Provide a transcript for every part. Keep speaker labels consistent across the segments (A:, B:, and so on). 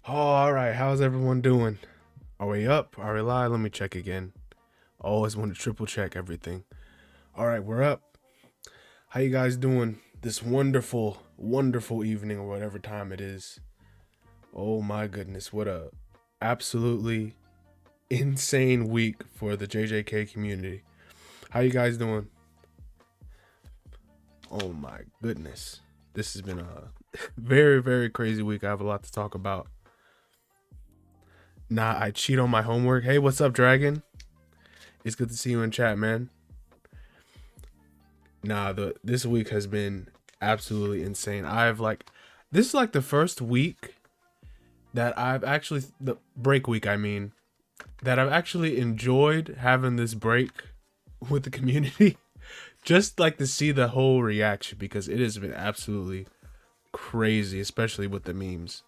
A: Oh, all right. How's everyone doing? Are we up? Are we live? Let me check again. Always want to triple check everything. All right, we're up. How you guys doing this wonderful, wonderful evening or whatever time it is? Oh my goodness, what a absolutely insane week for the JJK community. How you guys doing? Oh my goodness. This has been a very, very crazy week. I have a lot to talk about. Nah, I cheat on my homework. Hey, what's up, Dragon? It's good to see you in chat, man. Nah, this week has been absolutely insane. This is like the first week that I've actually the break week, I mean, that I've actually enjoyed having this break with the community. Just like to see the whole reaction because it has been absolutely crazy, especially with the memes.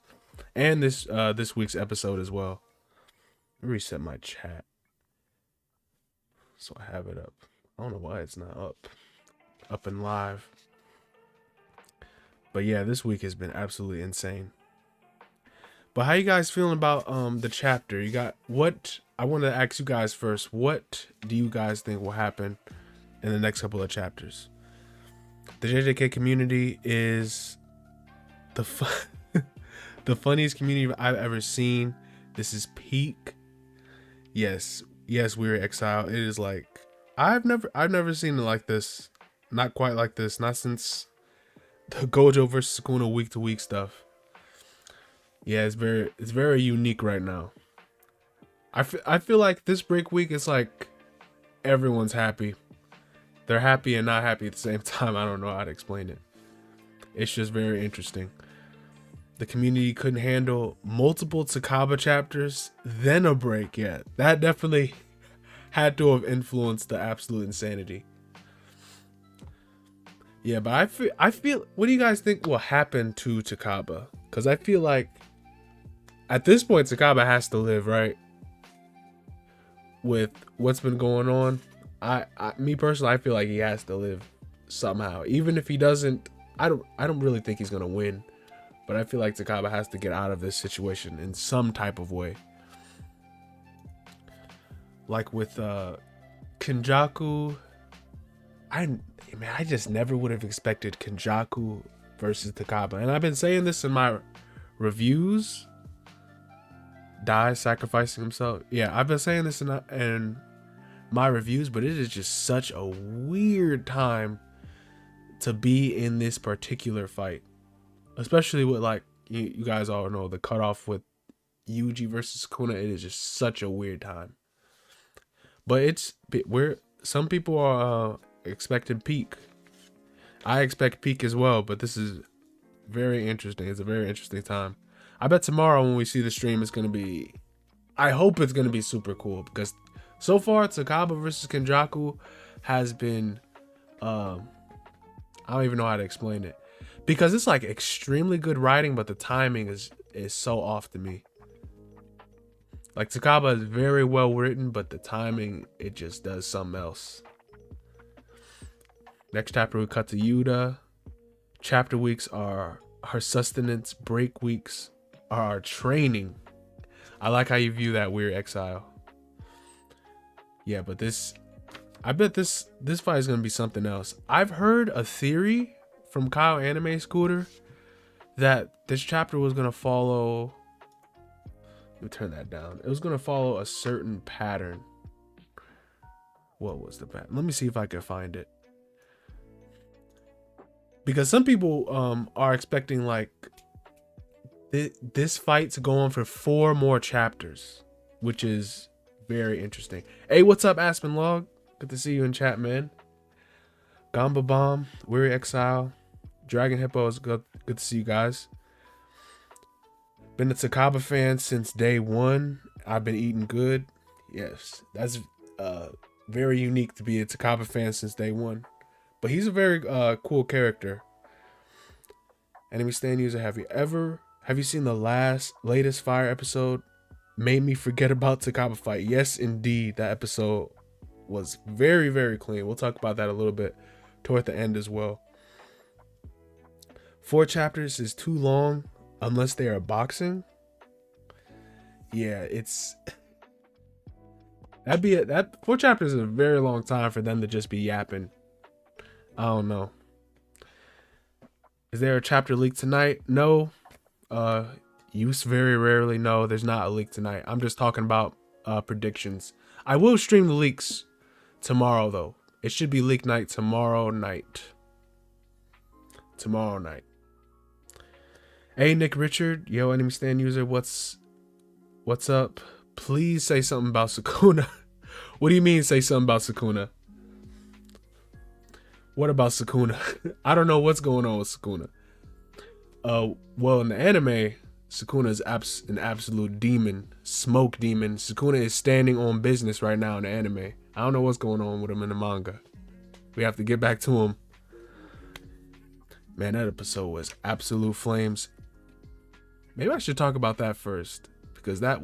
A: And this week's episode as well. Reset my chat so I have it up. I don't know why it's not up and live. But yeah, this week has been absolutely insane. But how you guys feeling about the chapter? You got what I want to ask you guys first. What do you guys think will happen in the next couple of chapters? The JJK community is the funniest community I've ever seen. This is peak. Yes, we're exile. It is like I've never seen it like this. Not quite like this. Not since the Gojo versus Sukuna week to week stuff. Yeah, it's very unique right now. I feel like this break week is like everyone's happy. They're happy and not happy at the same time. I don't know how to explain it. It's just very interesting. The community couldn't handle multiple Takaba chapters, then a break. Yeah, that definitely had to have influenced the absolute insanity. Yeah, but I feel what do you guys think will happen to Takaba? Because I feel like at this point Takaba has to live, right? With what's been going on, me personally, I feel like he has to live somehow. Even if he doesn't, I don't really think he's gonna win. But I feel like Takaba has to get out of this situation in some type of way. Like with Kenjaku, I just never would have expected Kenjaku versus Takaba. And I've been saying this in my reviews. Dai sacrificing himself. Yeah, I've been saying this in my reviews, but it is just such a weird time to be in this particular fight. Especially with like you guys all know the cutoff with Yuji versus Kuna. It is just such a weird time. But some people are expecting peak. I expect peak as well, but this is very interesting. It's a very interesting time. I bet tomorrow when we see the stream, it's gonna be. I hope it's gonna be super cool because so far Takaba versus Kenjaku has been. I don't even know how to explain it. Because it's like extremely good writing, but the timing is so off to me. Like Takaba is very well written, but the timing, it just does something else. Next chapter we cut to Yuta. Chapter weeks are our sustenance, break weeks are our training. I like how you view that, Weird Exile. Yeah, but I bet this fight is gonna be something else. I've heard a theory from Kyle Anime Scooter that this chapter was gonna follow. Let me turn that down. It was gonna follow a certain pattern. What was the pattern? Let me see if I can find it. Because some people are expecting like this fight to go on for 4 more chapters, which is very interesting. Hey, what's up, Aspen Log? Good to see you in chat, man. Gamba Bomb, Weary Exile, Dragon Hippo is good to see you guys. Been a Takaba fan since day 1. I've been eating good. Yes, that's very unique to be a Takaba fan since day 1. But he's a very cool character. Enemy stand user, have you seen the latest Fire episode? Made me forget about Takaba fight. Yes, indeed. That episode was very, very clean. We'll talk about that a little bit toward the end as well. 4 chapters is too long unless they are boxing. yeah, it's that 4 chapters is a very long time for them to just be yapping. I don't know. Is there a chapter leak tonight? No. Use very rarely. No, there's not a leak tonight. I'm just talking about predictions. I will stream the leaks tomorrow though. It should be leak night tomorrow night. Tomorrow night. Hey Nick Richard, yo enemy stand user, what's up? Please say something about Sukuna. What do you mean say something about Sukuna? What about Sukuna? I don't know what's going on with Sukuna. Well, in the anime, Sukuna is an absolute demon, smoke demon. Sukuna is standing on business right now in the anime. I don't know what's going on with him in the manga. We have to get back to him. Man, that episode was absolute flames. Maybe I should talk about that first, because that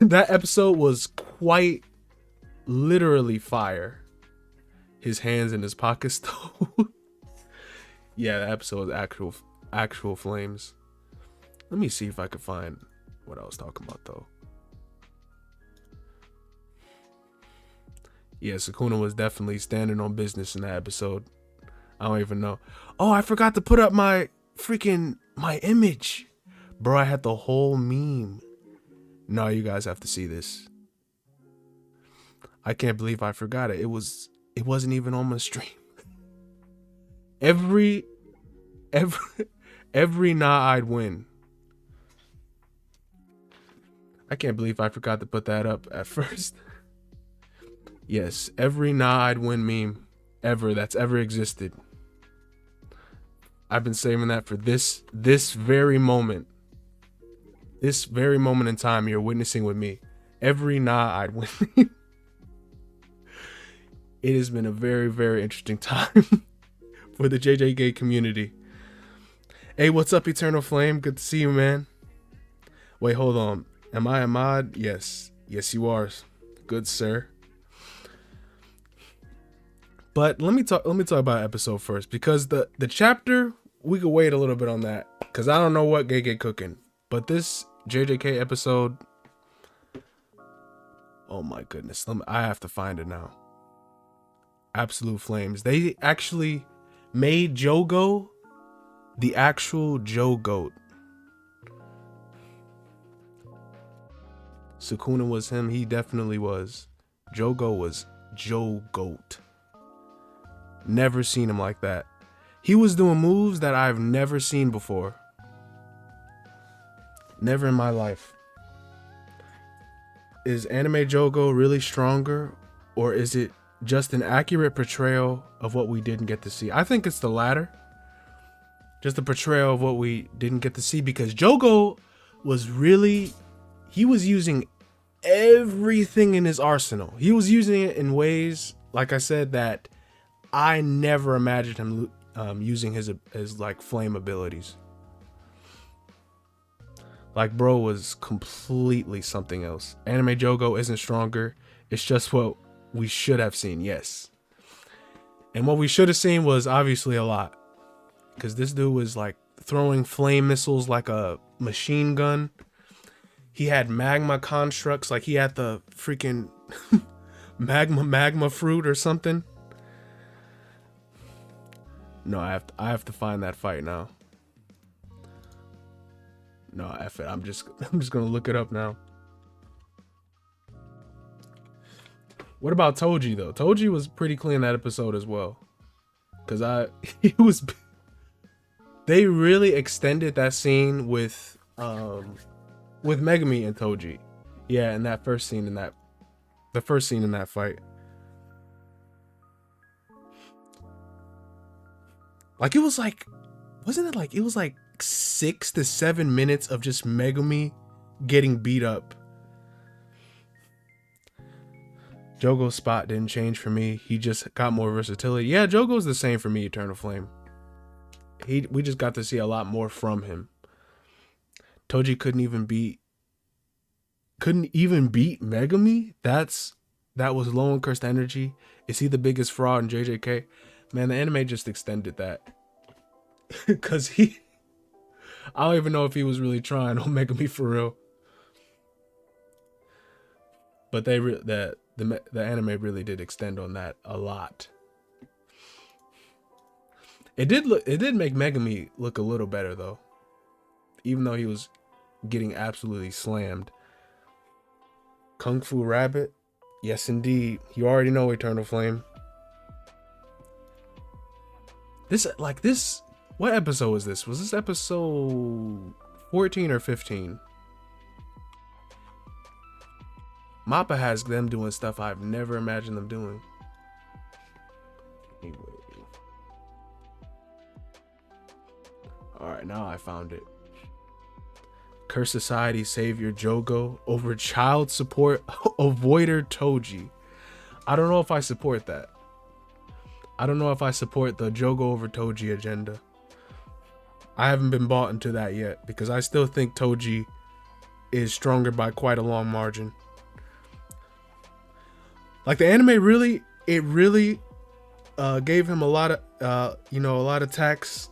A: episode was quite literally fire. His hands in his pockets though. Yeah, the episode was actual flames. Let me see if I can find what I was talking about though. Yeah, Sukuna was definitely standing on business in that episode. I don't even know. Oh, I forgot to put up my image. Bro, I had the whole meme. No, you guys have to see this. I can't believe I forgot it. It wasn't even on my stream. Every nah I'd win. I can't believe I forgot to put that up at first. Yes, every nah I'd win meme ever that's ever existed. I've been saving that for this very moment. This very moment in time you're witnessing with me. Every nah I'd win meme. It has been a very, very interesting time for the JJK community. Hey, what's up, Eternal Flame? Good to see you, man. Wait, hold on. Am I a mod? Yes. Yes, you are. Good, sir. But let me talk about episode first, because the chapter, we could wait a little bit on that, because I don't know what Gege cooking. But this JJK episode, oh my goodness. I have to find it now. Absolute flames. They actually made Jogo the actual Joe Goat. Sukuna was him. He definitely was. Jogo was Joe Goat. Never seen him like that. He was doing moves that I've never seen before. Never in my life. Is anime Jogo really stronger, or is it just an accurate portrayal of what we didn't get to see? I think it's the latter. Just a portrayal of what we didn't get to see, because Jogo was he was using everything in his arsenal. He was using it in ways, like I said, that I never imagined him using his like flame abilities. Like, bro was completely something else. Anime Jogo isn't stronger. It's just what we should have seen, yes. And what we should have seen was obviously a lot. Because this dude was like throwing flame missiles like a machine gun. He had magma constructs, like he had the freaking magma fruit or something. No, I have to find that fight now. No, F it. I'm just gonna look it up now. What about Toji though? Toji was pretty clean that episode as well. They really extended that scene with Megumi and Toji. Yeah, and the first scene in that fight. Like, it was like, wasn't it like, it was like 6 to 7 minutes of just Megumi getting beat up. Jogo's spot didn't change for me. He just got more versatility. Yeah, Jogo's the same for me, Eternal Flame. We just got to see a lot more from him. Toji couldn't even beat Megumi. That was low on cursed energy. Is he the biggest fraud in JJK? Man, the anime just extended that. Cause I don't even know if he was really trying on Megami for real. But the anime really did extend on that a lot. It did make Megami look a little better though, even though he was getting absolutely slammed. Kung Fu Rabbit, yes indeed. You already know Eternal Flame. This what episode was this? Was this episode 14 or 15? Mappa has them doing stuff I've never imagined them doing. Anyway. Alright, now I found it. Curse Society Savior Jogo over child support avoider Toji. I don't know if I support that. I don't know if I support the Jogo over Toji agenda. I haven't been bought into that yet because I still think Toji is stronger by quite a long margin. Like the anime really gave him a lot of a lot of tax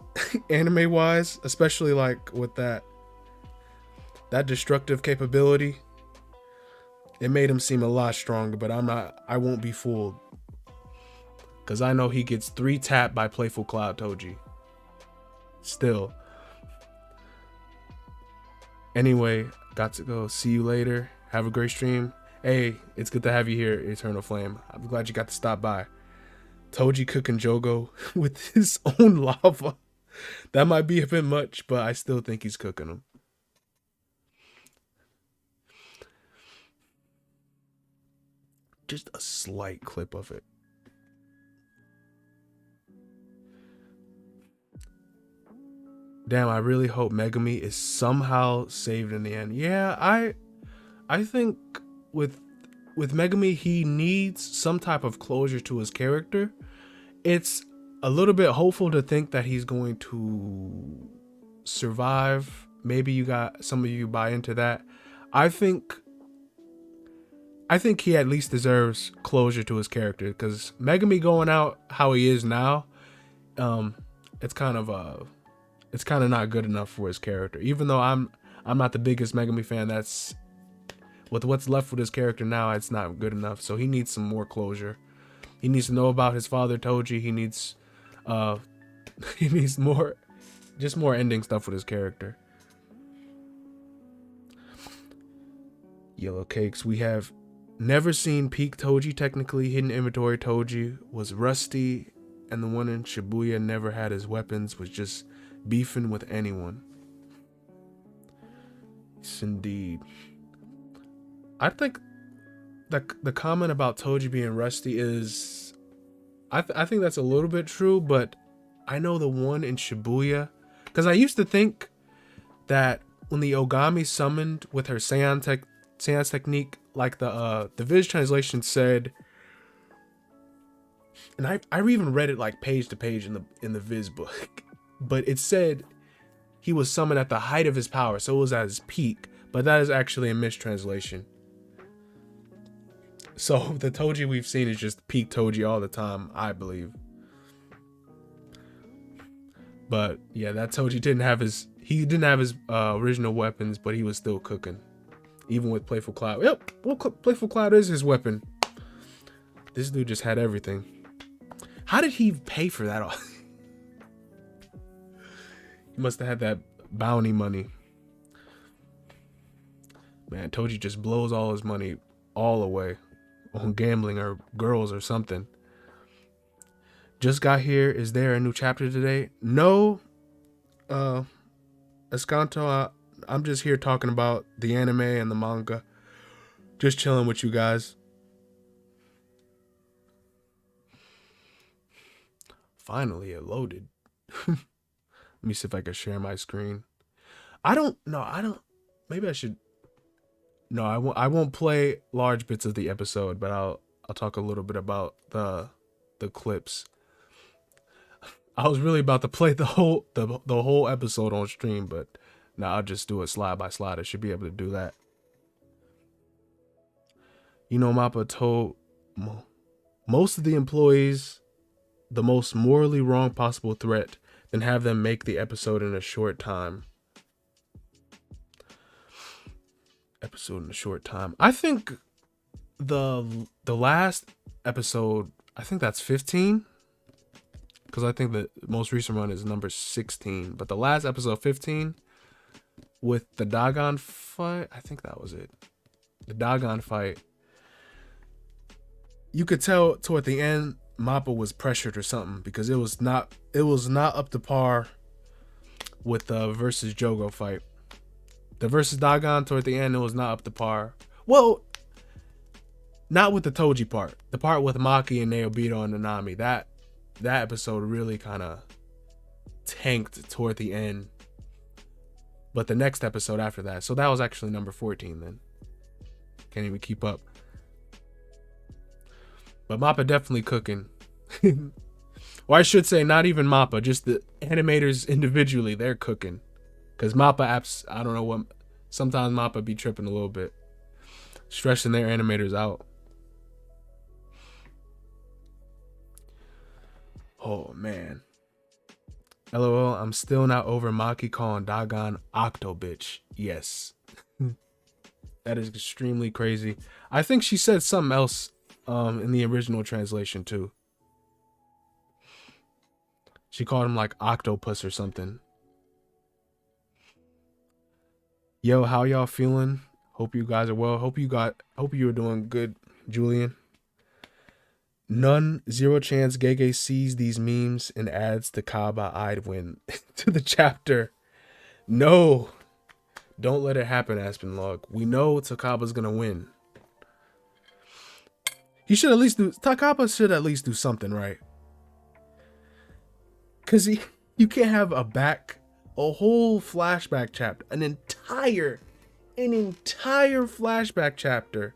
A: anime wise, especially like with that destructive capability. It made him seem a lot stronger, but I won't be fooled. Cause I know he gets 3 tapped by Playful Cloud Toji. Still. Anyway, got to go. See you later. Have a great stream. Hey, it's good to have you here, Eternal Flame. I'm glad you got to stop by. Toji cooking Jogo with his own lava. That might be a bit much, but I still think he's cooking him. Just a slight clip of it. Damn, I really hope Megami is somehow saved in the end. Yeah, I think with Megami, he needs some type of closure to his character. It's a little bit hopeful to think that he's going to survive. Maybe some of you buy into that. I think he at least deserves closure to his character, because Megami going out how he is now, it's kind of not good enough for his character. Even though I'm not the biggest Megami fan, that's with what's left with his character now, it's not good enough. So he needs some more closure. He needs to know about his father Toji. He needs more ending stuff with his character. Yellow Cakes, we have never seen peak Toji technically. Hidden Inventory Toji was rusty, and the one in Shibuya never had his weapons, was just beefing with anyone. Yes, indeed. I think the comment about Toji being rusty is, I think that's a little bit true, but I know the one in Shibuya, because I used to think that when the Ogami summoned with her seance technique, like the Viz translation said, and I even read it like page to page in the Viz book, but it said he was summoned at the height of his power, so it was at his peak, but that is actually a mistranslation. So the Toji we've seen is just peak Toji all the time, I believe. But yeah, that Toji didn't have his original weapons, but he was still cooking, even with Playful Cloud. Yep, well, Playful Cloud is his weapon. This dude just had everything. How did he pay for that all? He must have had that bounty money. Man, Toji just blows all his money all away on gambling or girls or something. Just got here. Is there a new chapter today? No. Escanto, I'm just here talking about the anime and the manga. Just chilling with you guys. Finally, it loaded. Let me see if I can share my screen. Maybe I should. No, I won't play large bits of the episode, but I'll talk a little bit about the clips. I was really about to play the whole episode on stream, but now I'll just do it slide by slide. I should be able to do that. You know, Mappa told most of the employees the most morally wrong possible threat, then have them make the episode in a short time. episode in a short time. I think the last episode, I think that's 15. Because I think the most recent one is number 16. But the last episode, 15, with the Dagon fight, I think that was it. The Dagon fight. You could tell toward the end, Mappa was pressured or something, because it was not up to par with the versus Jogo fight. The versus Dagon toward the end, it was not up to par. Well, not with the Toji part. The part with Maki and Naobito and Nanami. That episode really kind of tanked toward the end. But the next episode after that. So that was actually number 14 then. Can't even keep up. But Mappa definitely cooking. Or I should say not even Mappa, just the animators individually, they're cooking. Because Mappa apps, I don't know what, sometimes Mappa be tripping a little bit. Stressing their animators out. Oh, man. LOL, I'm still not over Maki calling Dagon Octo bitch. Yes. That is extremely crazy. I think she said something else in the original translation too. She called him like octopus or something. Yo, how y'all feeling? Hope you guys are well. Hope you are doing good, Julian. None, zero chance Gege sees these memes and adds the Kaba I'd win to the chapter. No. Don't let it happen, Aspenlog. We know Takaba's gonna win. Takaba should at least do something right. Cause you can't have a whole flashback chapter, an entire flashback chapter.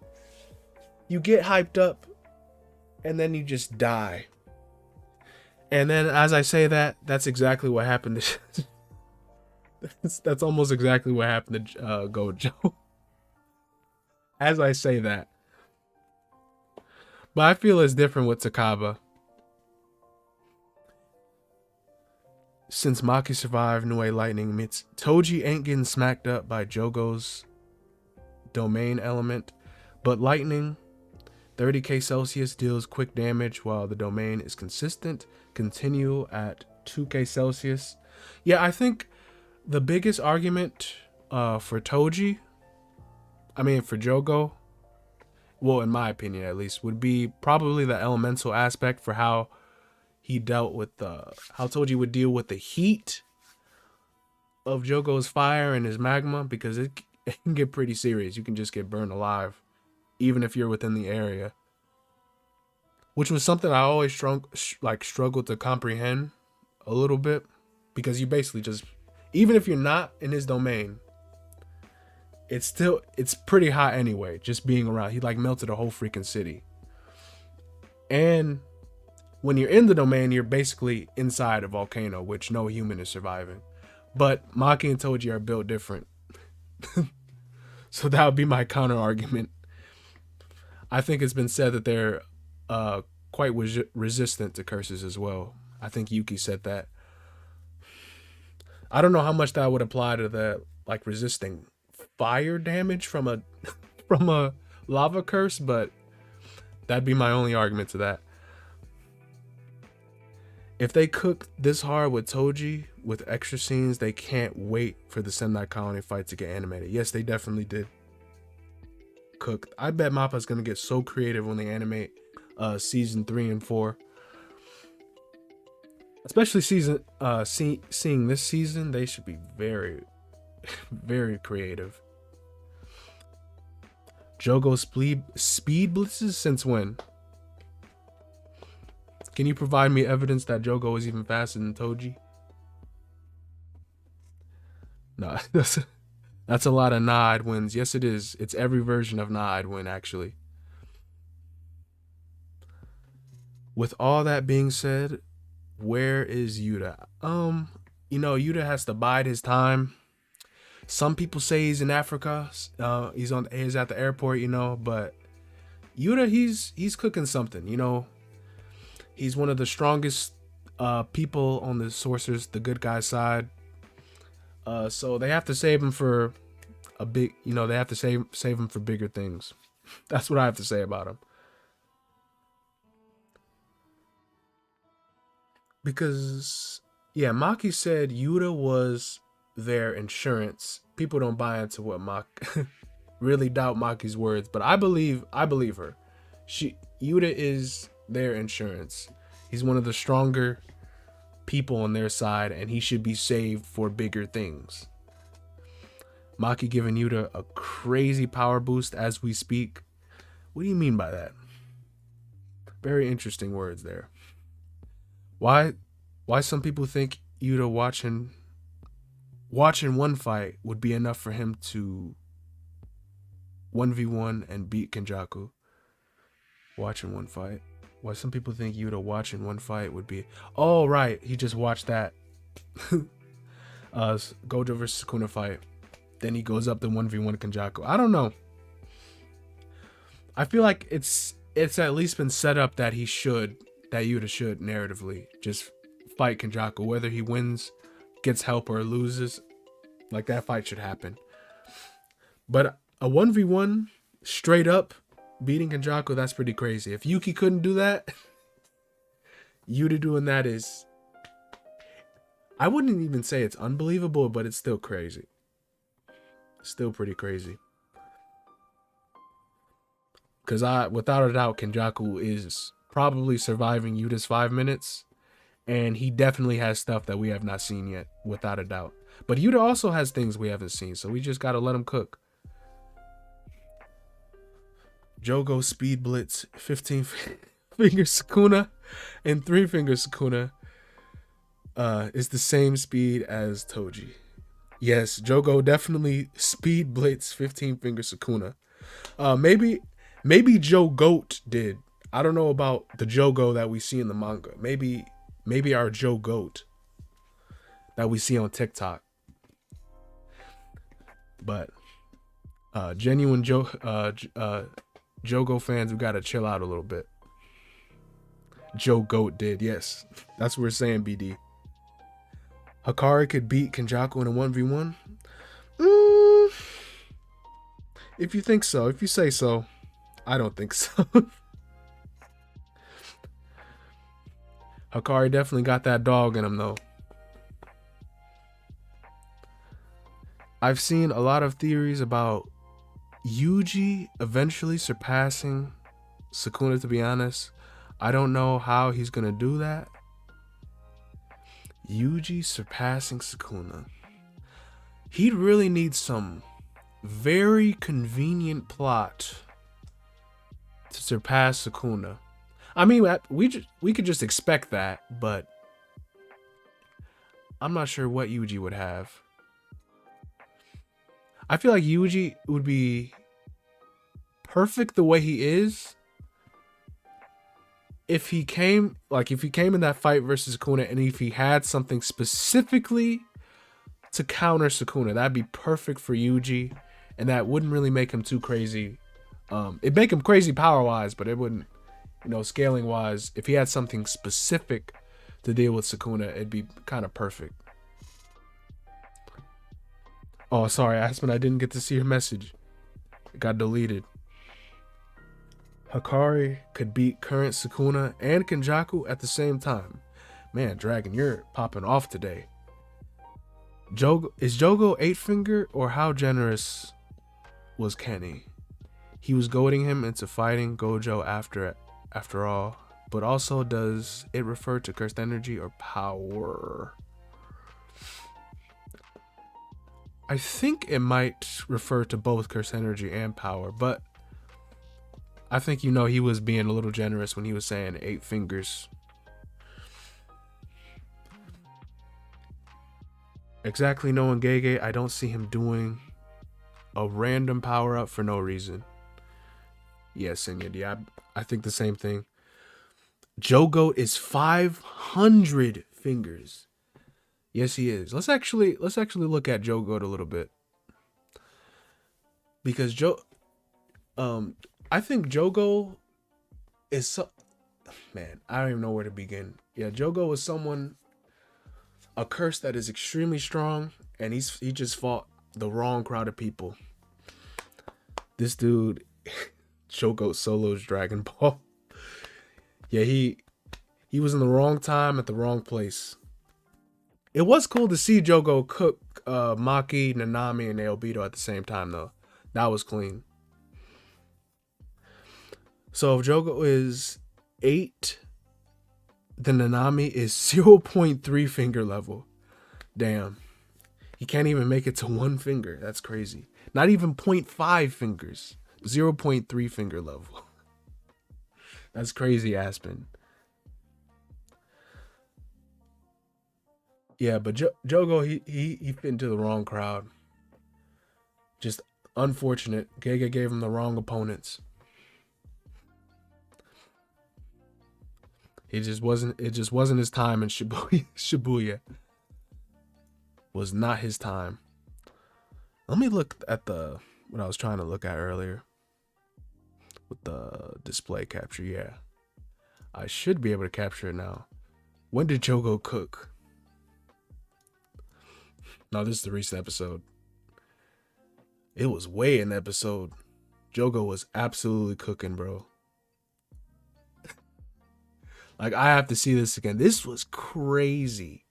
A: You get hyped up and then you just die. And then as I say that, that's exactly what happened to that's almost exactly what happened to Gojo. As I say that. But I feel it's different with Takaba. Since Maki survived Nue Lightning, Toji ain't getting smacked up by Jogo's domain element, but Lightning 30k Celsius deals quick damage while the domain is consistent, continue at 2k Celsius. Yeah, I think the biggest argument for Toji, for Jogo, well, in my opinion at least, would be probably the elemental aspect for how he dealt with how Toji would deal with the heat of Jogo's fire and his magma, because it can get pretty serious. You can just get burned alive, even if you're within the area. Which was something I always struggled to comprehend a little bit, because you basically just, even if you're not in his domain, it's pretty hot anyway, just being around. He melted a whole freaking city. And when you're in the domain, you're basically inside a volcano, which no human is surviving. But Maki and Toji are built different. So that would be my counter argument. I think it's been said that they're quite resistant to curses as well. I think Yuki said that. I don't know how much that would apply to the resisting fire damage from a lava curse, but that'd be my only argument to that. If they cook this hard with Toji, with extra scenes, they can't wait for the Sendai Colony fight to get animated. Yes, they definitely did cook. I bet Mappa's going to get so creative when they animate season 3 and 4. Especially seeing this season, they should be very, very creative. Jogo speed blitzes since when? Can you provide me evidence that Jogo is even faster than Toji? No, that's a lot of Nah wins. Yes, it is. It's every version of Nah win, actually. With all that being said, where is Yuta? Yuta has to bide his time. Some people say he's in Africa. He's at the airport, but Yuta, he's cooking something, He's one of the strongest people on the Sorcerers, the good guy side. So they have to save him for a big, they have to save him for bigger things. That's what I have to say about him. Because yeah, Maki said Yuta was their insurance. People don't buy into what really doubt Maki's words, but I believe her. Yuta is their insurance. He's one of the stronger people on their side, and he should be saved for bigger things. Maki giving Yuta a crazy power boost as we speak. What do you mean by that? Very interesting words there. Why some people think Yuta watching one fight would be enough for him to 1v1 and beat Kenjaku. Watching one fight. Why some people think Yuta watching one fight would be... Oh, right. He just watched that Gojo versus Sukuna fight. Then he goes up to 1v1 Kenjaku. I don't know. I feel like it's at least been set up that Yuta should narratively just fight Kenjaku. Whether he wins, gets help, or loses, like that fight should happen. But a 1v1 straight up beating Kenjaku, that's pretty crazy. If Yuki couldn't do that, Yuta doing that is... I wouldn't even say it's unbelievable, but it's still crazy. Still pretty crazy. Because without a doubt, Kenjaku is probably surviving Yuta's 5 minutes. And he definitely has stuff that we have not seen yet, without a doubt. But Yuta also has things we haven't seen, so we just gotta let him cook. Jogo Speed Blitz, 15 finger Sukuna, and 3 finger Sukuna is the same speed as Toji. Yes, Jogo definitely Speed Blitz 15 finger Sukuna. Maybe Joe Goat did. I don't know about the Jogo that we see in the manga. Maybe our Joe Goat that we see on TikTok. But genuine Jogo fans, we gotta chill out a little bit. Joe Goat did, yes. That's what we're saying, BD. Hikari could beat Kenjaku in a 1v1? If you think so, if you say so. I don't think so. Hikari definitely got that dog in him, though. I've seen a lot of theories about Yuji eventually surpassing Sukuna, to be honest. I don't know how he's going to do that. Yuji surpassing Sukuna. He'd really need some very convenient plot to surpass Sukuna. I mean, we could just expect that, but I'm not sure what Yuji would have. I feel like Yuji would be perfect the way he is if he came in that fight versus Sukuna, and if he had something specifically to counter Sukuna. That'd be perfect for Yuji, and that wouldn't really make him too crazy. It'd make him crazy power-wise, but it wouldn't, scaling-wise. If he had something specific to deal with Sukuna, it'd be kind of perfect. Oh, sorry, Aspen, I didn't get to see your message. It got deleted. Hikari could beat current Sukuna and Kenjaku at the same time. Man, Dragon, you're popping off today. Is Jogo 8-finger, or how generous was Kenny? He was goading him into fighting Gojo after all, but also does it refer to cursed energy or power? I think it might refer to both cursed energy and power, but I think he was being a little generous when he was saying 8 fingers. Exactly, knowing Gege, I don't see him doing a random power up for no reason. Yes, and yeah, I think the same thing. Jogo is 500 fingers. Yes, he is. Let's actually look at Joe Goat a little bit, because I think Jogo is man, I don't even know where to begin. Yeah, Jogo is a curse that is extremely strong, and he just fought the wrong crowd of people. This dude, Shoko solos Dragon Ball. Yeah, he was in the wrong time at the wrong place. It was cool to see Jogo cook Maki, Nanami, and Naobito at the same time, though. That was clean. So if Jogo is 8, then Nanami is 0.3 finger level. Damn. He can't even make it to 1 finger. That's crazy. Not even 0.5 fingers. 0.3 finger level. That's crazy, Aspen. Yeah, but Jogo, he fit into the wrong crowd. Just unfortunate. Gege gave him the wrong opponents. It just wasn't his time, and Shibuya was not his time. Let me look at what I was trying to look at earlier with the display capture. Yeah, I should be able to capture it now. When did Jogo cook? No, this is the recent episode. It was way in the episode. Jogo was absolutely cooking, bro. Like, I have to see this again. This was crazy.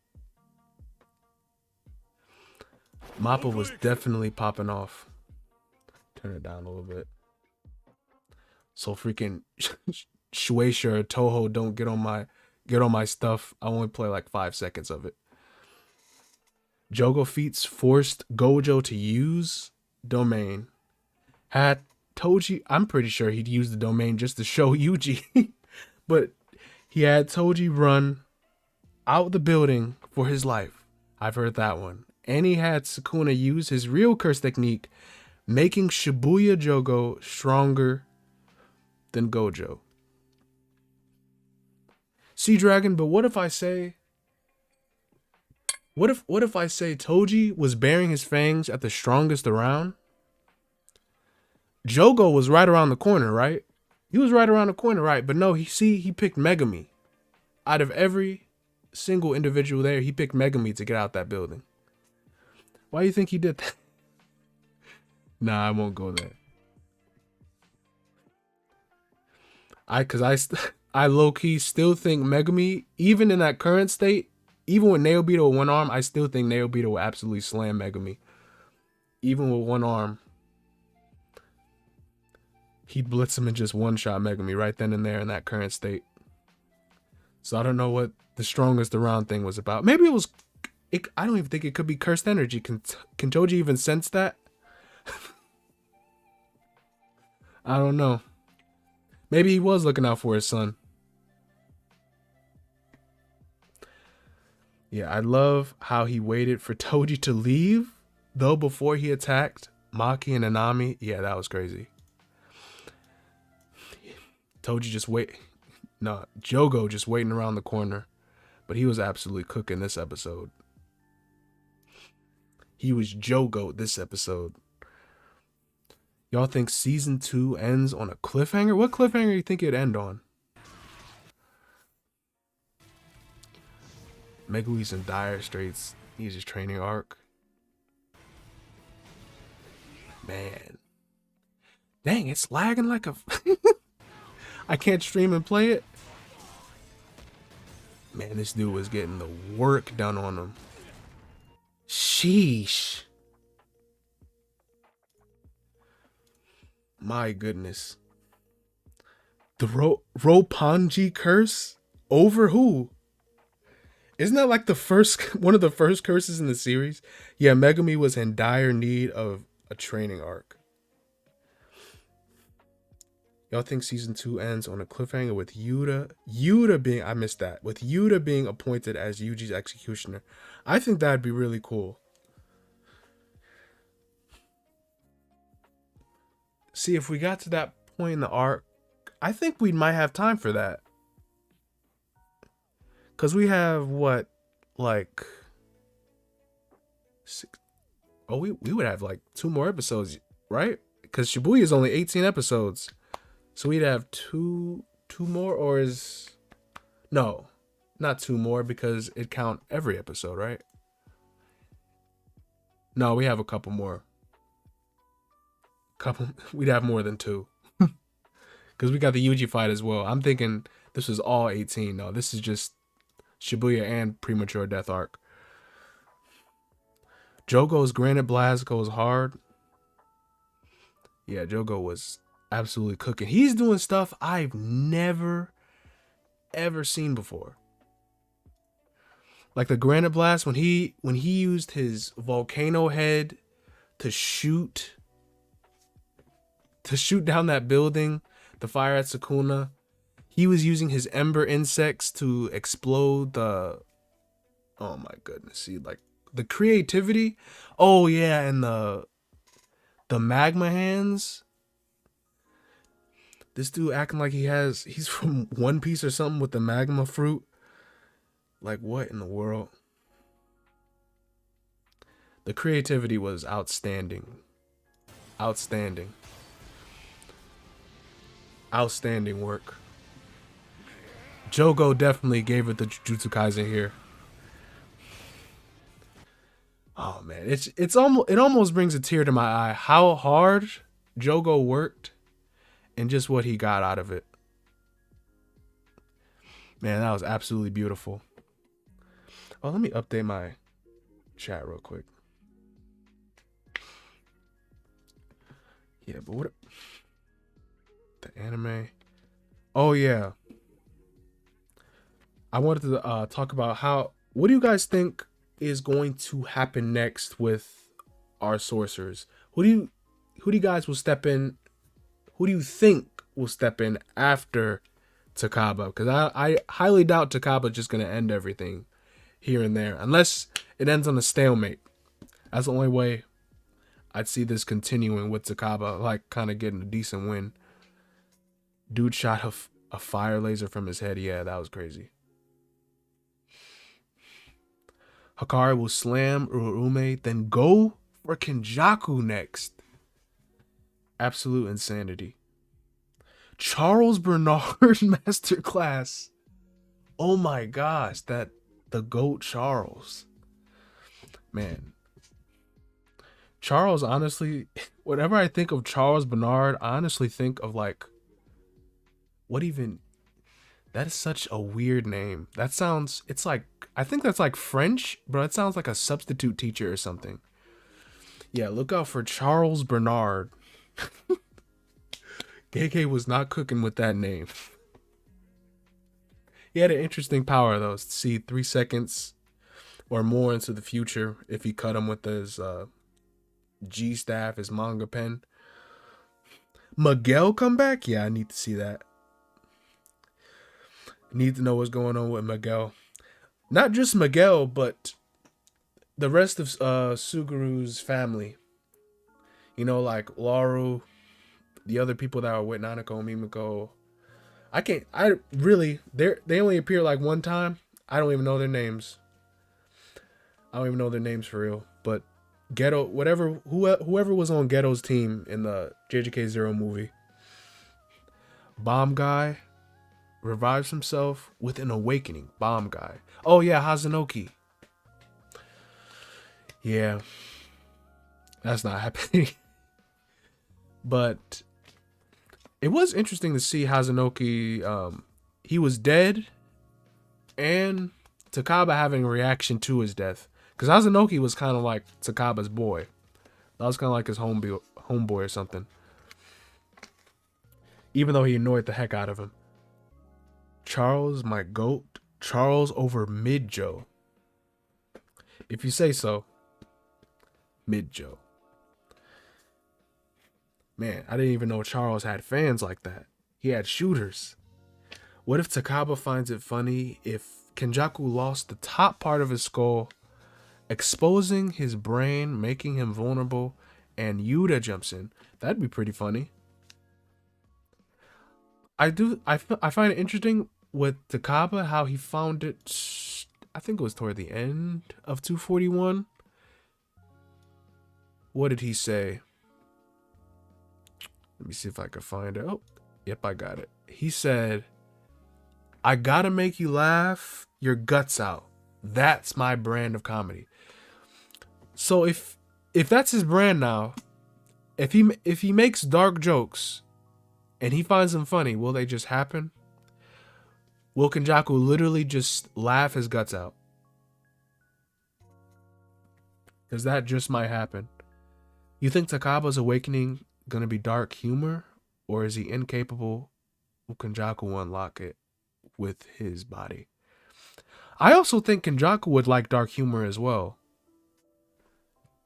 A: Mappa was definitely popping off. Turn it down a little bit. So freaking Shueisha or Toho don't get on my stuff. I only play like 5 seconds of it. Jogo feats forced Gojo to use domain. Had Toji, I'm pretty sure he'd use the domain just to show Yuji. But he had Toji run out the building for his life. I've heard that one. And he had Sukuna use his real curse technique, making Shibuya Jogo stronger than Gojo. Sea Dragon, but what if I say Toji was baring his fangs at the strongest around? Jogo was right around the corner, right? He was right around the corner, right? But no, he picked Megami. Out of every single individual there, he picked Megami to get out that building. Why do you think he did that? Nah, I won't go there. I low-key still think Megami, even in that current state, even with Naobito with one arm, I still think Naobito will absolutely slam Megami. Even with one arm, he'd blitz him and just one-shot Megami right then and there in that current state. So I don't know what the strongest around thing was about. Maybe it was... I don't even think it could be cursed energy. Can Toji even sense that? I don't know. Maybe he was looking out for his son. Yeah, I love how he waited for Toji to leave, though, before he attacked Maki and Nanami. Yeah, that was crazy. Toji just Jogo just waiting around the corner. But he was absolutely cooking this episode. He was Jogo this episode. Y'all think season 2 ends on a cliffhanger? What cliffhanger do you think it'd end on? Megui's in dire straits. He's his training arc. Man. Dang, it's lagging like a... I can't stream and play it. Man, this dude was getting the work done on him. Sheesh. My goodness. The Roppongi curse? Over who? Isn't that like one of the first curses in the series? Yeah, Megami was in dire need of a training arc. Y'all think season 2 ends on a cliffhanger with Yuta being, I missed that, with Yuta being appointed as Yuji's executioner? I think that'd be really cool. See, if we got to that point in the arc, I think we might have time for that. Because we have, what, like... 6... Oh, we would have, like, 2 more episodes, right? Because Shibuya is only 18 episodes. So we'd have two more, or is... No, not 2 more, because it count every episode, right? No, we have a couple more. We'd have more than two. Because we got the Yuji fight as well. I'm thinking this was all 18. No, this is just Shibuya and Premature Death Arc. Jogo's Granite Blast goes hard. Yeah, Jogo was absolutely cooking. He's doing stuff I've never, ever seen before. Like the Granite Blast, when he used his volcano head to shoot down that building, the fire at Sukuna. He was using his ember insects to explode the. Oh my goodness! See, like the creativity. Oh yeah, and the magma hands. This dude acting like he's from One Piece or something with the magma fruit. Like what in the world? The creativity was outstanding. Outstanding. Outstanding work. Jogo definitely gave it the Jujutsu Kaisen here. Oh man, it almost brings a tear to my eye how hard Jogo worked and just what he got out of it. Man, that was absolutely beautiful. Oh, let me update my chat real quick. Yeah, but what the anime? Oh yeah. I wanted to talk about what do you guys think is going to happen next with our sorcerers? Who do you guys will step in? Who do you think will step in after Takaba? Because I highly doubt Takaba just gonna end everything here and there, unless it ends on a stalemate. That's the only way I'd see this continuing with Takaba, like kind of getting a decent win. Dude shot a fire laser from his head. Yeah, that was crazy. Hakari will slam Urume, then go for Kenjaku next. Absolute insanity. Charles Bernard Masterclass. Oh my gosh, the GOAT Charles. Man. Charles, honestly, whenever I think of Charles Bernard, I honestly think of like, that is such a weird name. It's like, I think that's like French, but it sounds like a substitute teacher or something. Yeah, look out for Charles Bernard. JJK was not cooking with that name. He had an interesting power though, to see 3 seconds or more into the future if he cut him with his G staff, his manga pen. Miguel come back? Yeah, I need to see that. Need to know what's going on with Miguel. Not just Miguel, but the rest of Suguru's family. You know, like Laru, the other people that were with Nanako and Mimiko. They only appear like one time. I don't even know their names. I don't even know their names for real. But Ghetto, whoever was on Ghetto's team in the JJK Zero movie. Bomb Guy revives himself with an awakening. Bomb Guy. Oh yeah, Hazanoki. Yeah. That's not happening. But it was interesting to see Hazanoki. He was dead and Takaba having a reaction to his death. Because Hazanoki was kind of like Takaba's boy. That was kind of like his homeboy or something. Even though he annoyed the heck out of him. Charles, my GOAT. Charles over Mid-Joe. If you say so. Mid-Joe. Man, I didn't even know Charles had fans like that. He had shooters. What if Takaba finds it funny if Kenjaku lost the top part of his skull, exposing his brain, making him vulnerable, and Yuta jumps in? That'd be pretty funny. I find it interesting with Takaba how he found it. I think it was toward the end of 241. What did he say? Let me see if I can find it. Oh, yep, I got it. He said, I gotta make you laugh your guts out. That's my brand of comedy. So if if that's his brand now, if he makes dark jokes and he finds them funny, will they just happen? Will Kenjaku literally just laugh his guts out? Because that just might happen. You think Takaba's awakening gonna be dark humor, or is he incapable? Will Kenjaku unlock it with his body? I also think Kenjaku would like dark humor as well.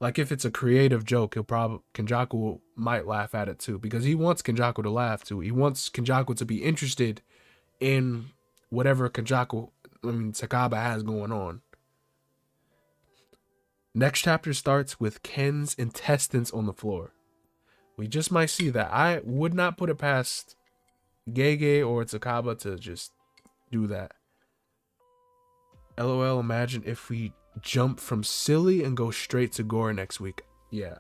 A: Like if it's a creative joke, Kenjaku might laugh at it too, because he wants Kenjaku to laugh too. He wants Kenjaku to be interested in whatever Takaba has going on. Next chapter starts with Ken's intestines on the floor. We just might see that. I would not put it past Gege or Takaba to just do that. LOL, imagine if we jump from silly and go straight to gore next week. Yeah.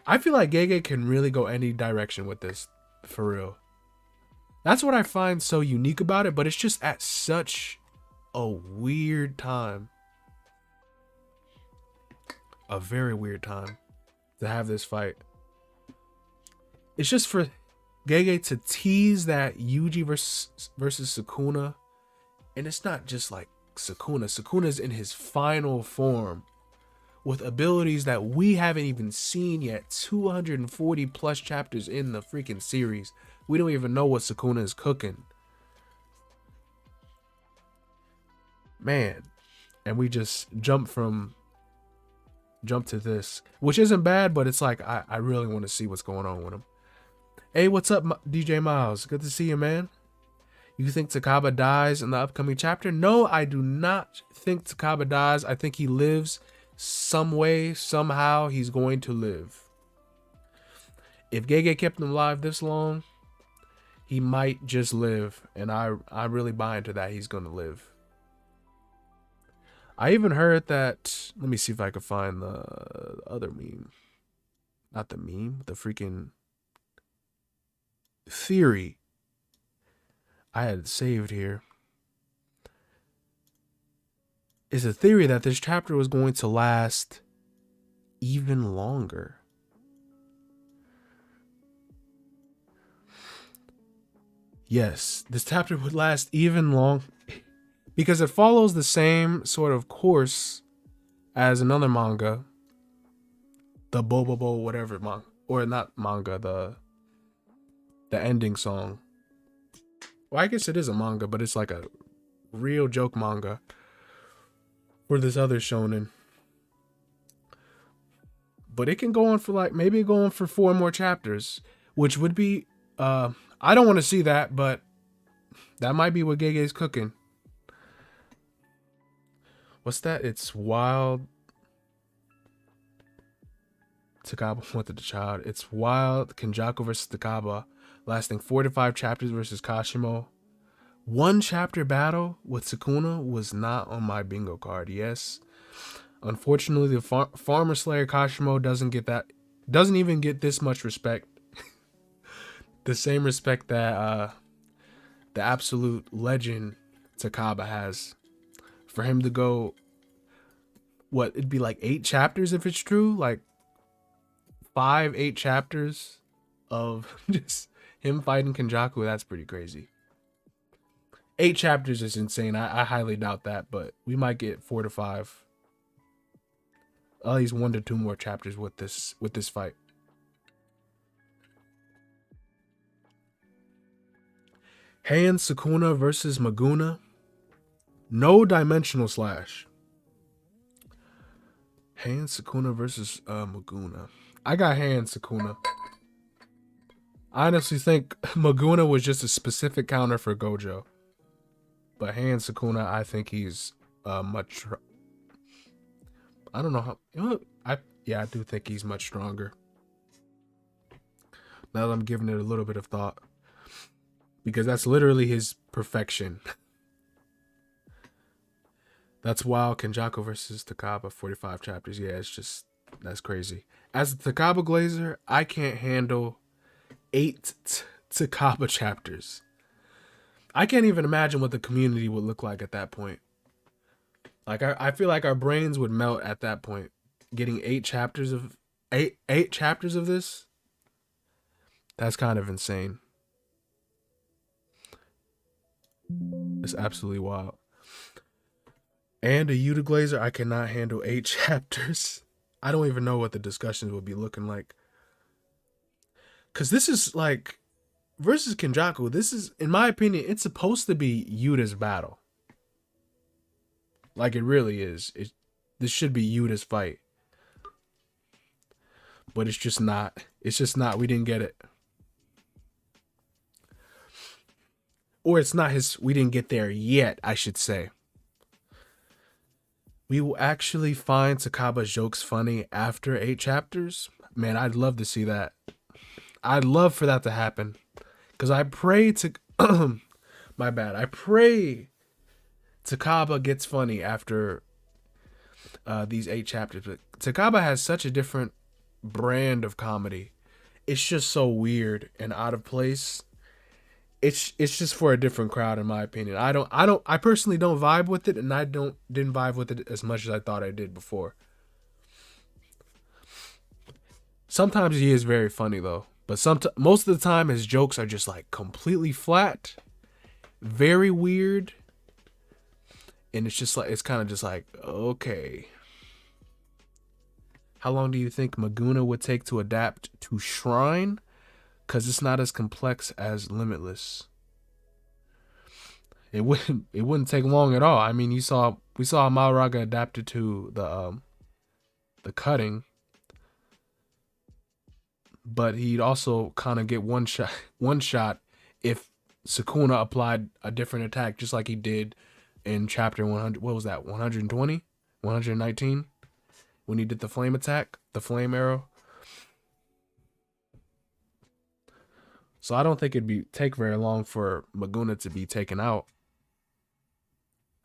A: I feel like Gege can really go any direction with this, for real. That's what I find so unique about it, but it's just at such a weird time. A very weird time to have this fight. It's just for Gege to tease that Yuji versus Sukuna. And it's not just like Sukuna. Sukuna's in his final form with abilities that we haven't even seen yet. 240 plus chapters in the freaking series. We don't even know what Sukuna is cooking. Man. And we just jump to this, which isn't bad, but it's like I really want to see what's going on with him. Hey, what's up, DJ Miles? Good to see you, man. You think Takaba dies in the upcoming chapter? No, I do not think Takaba dies. I think he lives some way, somehow he's going to live. If Gege kept him alive this long, he might just live, and I really buy into that he's going to live. I even heard that, let me see if I can find the other meme. Not the meme, the freaking theory I had saved here. Is a theory that this chapter was going to last even longer. Yes, this chapter would last even long because it follows the same sort of course as another manga, the Bobobo whatever manga, or not manga, the ending song. Well, I guess it is a manga, but it's like a real joke manga for this other shonen. But it can go on for like, maybe go on for 4 more chapters, which would be, I don't want to see that, but that might be what Gege's cooking. What's that? It's wild. Takaba wanted the child. It's wild. Kenjaku versus Takaba, lasting 4 to 5 chapters versus Kashimo. 1 chapter battle with Sukuna was not on my bingo card. Yes, unfortunately, the Farmer Slayer Kashimo doesn't even get this much respect. The same respect that the absolute legend Takaba has. For him to go, what, it'd be like 8 chapters if it's true, like 8 chapters of just him fighting Kenjaku. That's pretty crazy. 8 chapters is insane. I highly doubt that, but we might get 4 to 5. At least 1 to 2 more chapters with this fight. Heian Sukuna versus Maguna. No dimensional slash. Heian Sukuna versus Maguna. I got Heian Sukuna. I honestly think Maguna was just a specific counter for Gojo. But Heian Sukuna, I think he's much... I don't know how... I do think he's much stronger. Now that I'm giving it a little bit of thought. Because that's literally his perfection. That's wild. Kenjaku versus Takaba, 45 chapters. Yeah, it's just... that's crazy. As a Takaba Glazer, I can't handle 8 Takaba chapters. I can't even imagine what the community would look like at that point. Like, I feel like our brains would melt at that point. getting eight chapters of this, that's kind of insane. It's absolutely wild. And a Yuta Glazer, I cannot handle 8 chapters. I don't even know what the discussions would be looking like. Cause this is like versus Kenjaku. This is, in my opinion, it's supposed to be Yuta's battle. Like it really is. This should be Yuta's fight. But it's just not. It's just not. We didn't get it. Or it's not his. We didn't get there yet, I should say. We will actually find Takaba's jokes funny after 8 chapters. Man, I'd love to see that. I'd love for that to happen. Because I pray to... my bad. I pray Takaba gets funny after these 8 chapters. But Takaba has such a different brand of comedy. It's just so weird and out of place. It's just for a different crowd, in my opinion. I personally don't vibe with it, and I didn't vibe with it as much as I thought I did before. Sometimes he is very funny though, but most of the time his jokes are just like completely flat, very weird, and it's just like it's kind of just like, okay. How long do you think Maguna would take to adapt to Shrine? Because it's not as complex as Limitless. It wouldn't take long at all. I mean, we saw Maoraga adapted to the cutting, but he'd also kind of get one shot if Sukuna applied a different attack, just like he did in chapter 100. What was that? 120, 119, when he did the flame attack, the flame arrow. So I don't think it'd take very long for Maguna to be taken out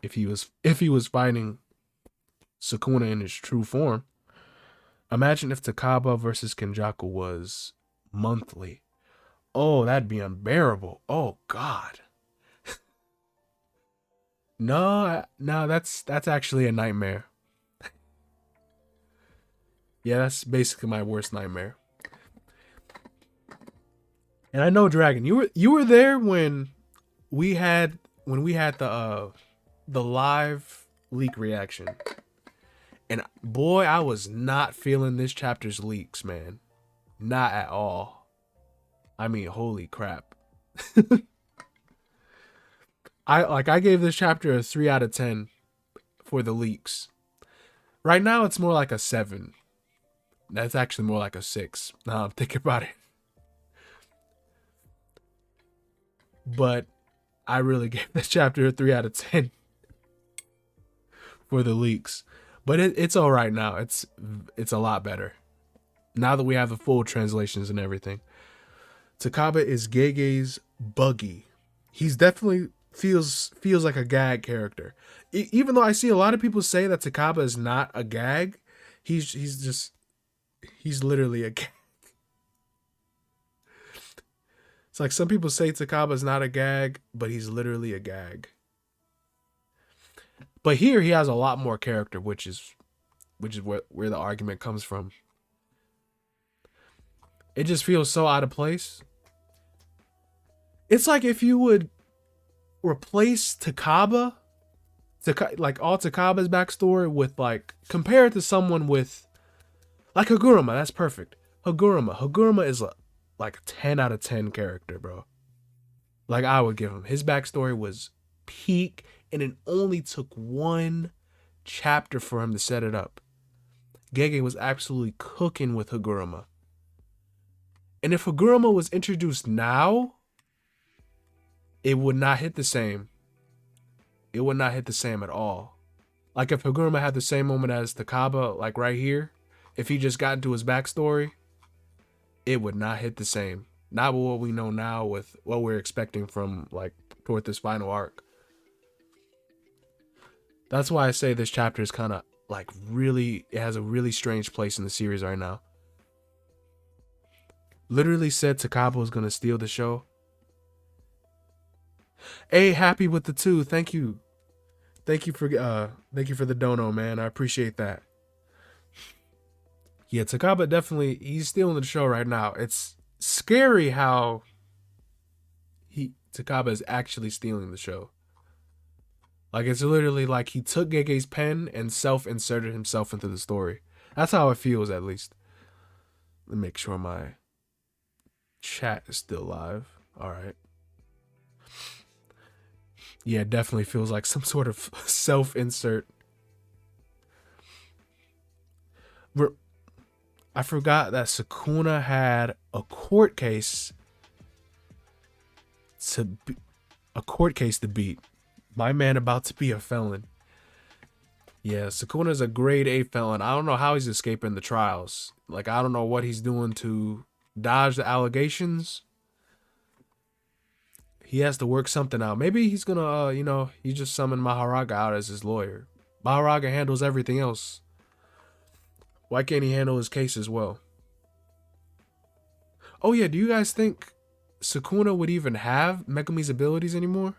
A: if he was fighting Sukuna in his true form. Imagine if Takaba versus Kenjaku was monthly. Oh, that'd be unbearable. Oh God. No, that's actually a nightmare. Yeah, that's basically my worst nightmare. And I know, Dragon, you were there when we had the live leak reaction. And boy, I was not feeling this chapter's leaks, man. Not at all. I mean, holy crap. I gave this chapter a 3 out of 10 for the leaks. Right now it's more like a 7. That's actually more like a 6. Now I'm thinking about it. But I really gave this chapter a 3 out of 10 for the leaks. But it's all right now. It's a lot better now that we have the full translations and everything. Takaba is Gege's buggy. He's definitely feels like a gag character. Even though I see a lot of people say that Takaba is not a gag, he's literally a gag. It's like some people say Takaba's not a gag, but he's literally a gag. But here he has a lot more character, which is where the argument comes from. It just feels so out of place. It's like if you would replace Takaba, like all Takaba's backstory with like, compare it to someone with like Haguruma. That's perfect. Haguruma is like a 10 out of 10 character, bro. Like I would give him. His backstory was peak, and it only took 1 chapter for him to set it up. Gege was absolutely cooking with Haguruma. And if Haguruma was introduced now, it would not hit the same. It would not hit the same at all. Like if Haguruma had the same moment as Takaba, like right here, if he just got into his backstory, it would not hit the same. Not with what we know now, with what we're expecting from like toward this final arc. That's why I say this chapter is kind of like really, it has a really strange place in the series right now. Literally said Takaba was gonna steal the show. Hey, happy with the 2. Thank you. Thank you for the dono, man. I appreciate that. Yeah, Takaba definitely, he's stealing the show right now. It's scary how Takaba is actually stealing the show. Like, it's literally like he took Gege's pen and self-inserted himself into the story. That's how it feels, at least. Let me make sure my chat is still live. All right. Yeah, it definitely feels like some sort of self-insert. I forgot that Sukuna had a court case to beat. My man about to be a felon. Yeah, Sukuna's a grade A felon. I don't know how he's escaping the trials. Like, I don't know what he's doing to dodge the allegations. He has to work something out. Maybe he's gonna, he just summoned Maharaga out as his lawyer. Maharaga handles everything else. Why can't he handle his case as well? Oh yeah, do you guys think Sukuna would even have Megami's abilities anymore?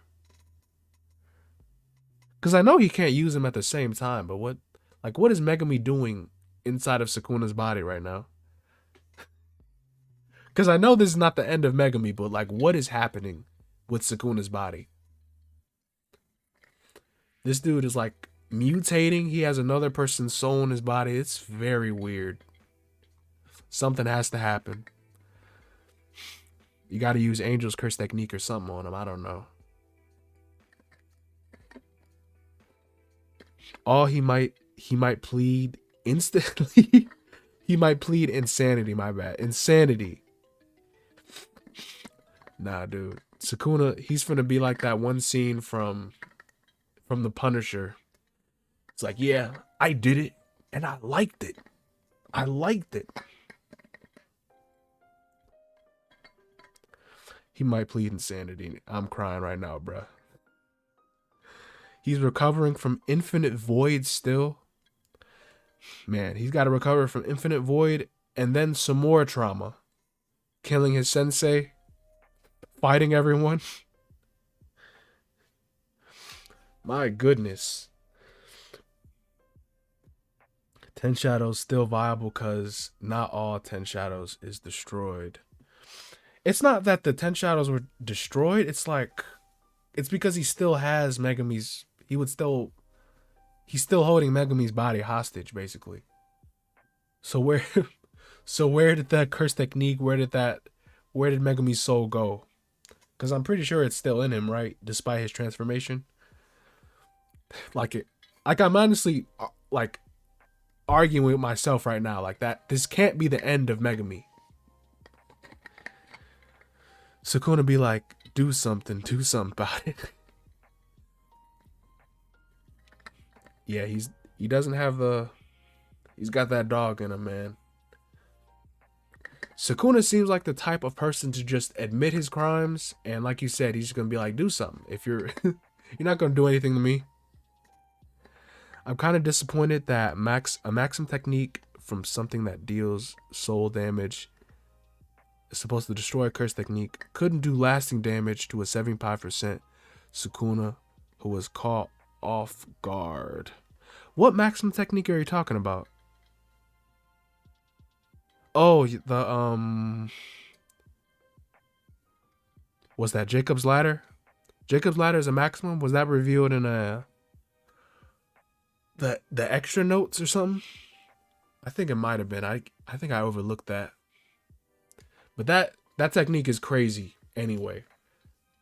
A: Because I know he can't use them at the same time, but what is Megami doing inside of Sukuna's body right now? Because I know this is not the end of Megami, but like, what is happening with Sukuna's body? This dude is like mutating. He has another person's soul in his body. It's very weird. Something has to happen. You got to use Angel's Curse technique or something on him. I don't know. Oh, he might plead instantly. He might plead insanity, my bad. Insanity. Nah, dude. Sukuna, he's finna be like that one scene from The Punisher. It's like, yeah, I did it, and I liked it. I liked it. He might plead insanity. I'm crying right now, bruh. He's recovering from infinite void still. Man, he's got to recover from infinite void and then some more trauma. Killing his sensei. Fighting everyone. My goodness. 10 Shadows still viable because not all 10 Shadows is destroyed. It's not that the 10 Shadows were destroyed. It's like, it's because he still has Megami's, he's still holding Megami's body hostage, basically. So where did that curse technique, where did Megami's soul go? Because I'm pretty sure it's still in him, right? Despite his transformation. Like I'm honestly, like, arguing with myself right now. Like, that, this can't be the end of Megami. Sukuna be like, do something about it. Yeah, he's got that dog in him, man. Sukuna seems like the type of person to just admit his crimes, and like you said, he's just gonna be like, do something. If you're you're not gonna do anything to me. I'm kind of disappointed that a Maxim technique from something that deals soul damage is supposed to destroy a curse technique couldn't do lasting damage to a 75% Sukuna who was caught off guard. What Maxim technique are you talking about? Oh, was that Jacob's Ladder? Jacob's Ladder is a maximum? Was that revealed in the extra notes or something? I think it might have been. I think I overlooked that. But that technique is crazy anyway.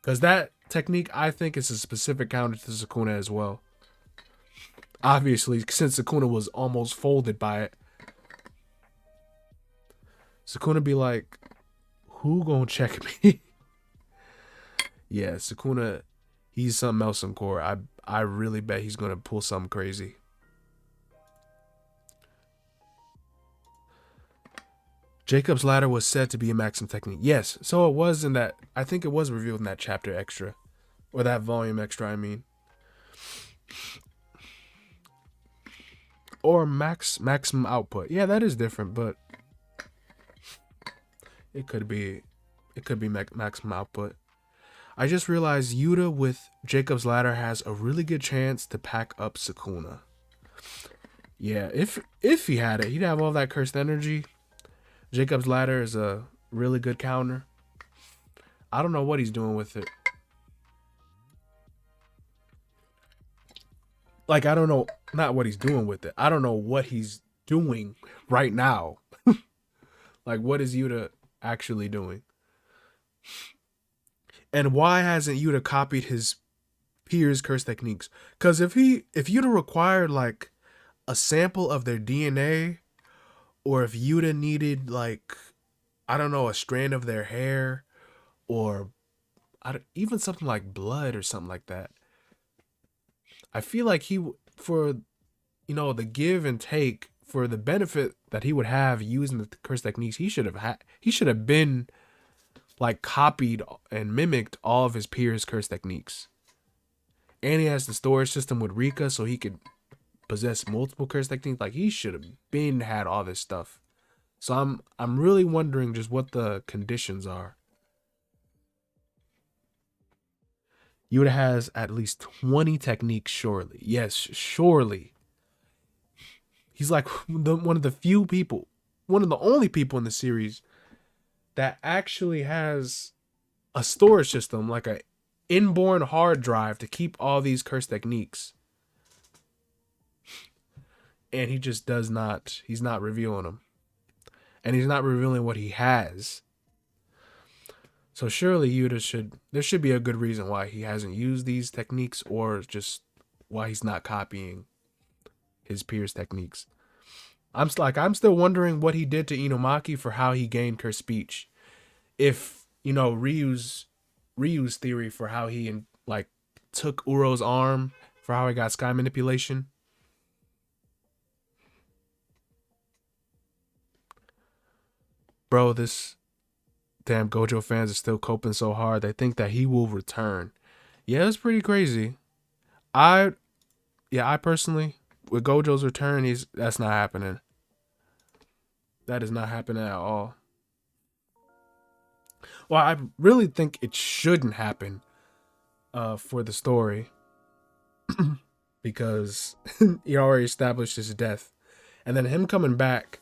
A: Because that technique, I think, is a specific counter to Sukuna as well. Obviously, since Sukuna was almost folded by it. Sukuna be like, who gonna check me? Yeah, Sukuna, he's something else in core. I really bet he's gonna pull something crazy. Jacob's Ladder was said to be a Maxim technique. Yes, so it was in that, I think it was revealed in that chapter extra. Or that volume extra, I mean. Or maximum output. Yeah, that is different, but it could be maximum output. I just realized Yuta with Jacob's Ladder has a really good chance to pack up Sukuna. Yeah, if he had it, he'd have all that cursed energy. Jacob's ladder is a really good counter. I don't know what he's doing with it. Like, I don't know, not what he's doing with it. I don't know what he's doing right now. Like, what is Yuta actually doing? And why hasn't Yuta copied his peers' curse techniques? Because if Yuta required like a sample of their DNA, or if Yuta needed like, I don't know, a strand of their hair, or even something like blood or something like that, I feel like for the give and take, for the benefit that he would have using the curse techniques, he should have been like copied and mimicked all of his peers' curse techniques. And he has the storage system with Rika, so he could possess multiple curse techniques. Like, he should have been had all this stuff. So I'm really wondering just what the conditions are. Yuta has at least 20 techniques, surely. Yes, surely. He's like one of the few people, one of the only people in the series that actually has a storage system, like a inborn hard drive to keep all these curse techniques. And he just he's not revealing them. And he's not revealing what he has. So surely there should be a good reason why he hasn't used these techniques, or just why he's not copying his peers' techniques. I'm still wondering what he did to Inumaki for how he gained curse speech. If, Ryu's theory for how he like took Uro's arm, for how he got sky manipulation. Bro, this damn Gojo fans are still coping so hard. They think that he will return. Yeah, it's pretty crazy. I personally, with Gojo's return, that's not happening. That is not happening at all. Well, I really think it shouldn't happen for the story. Because he already established his death. And then him coming back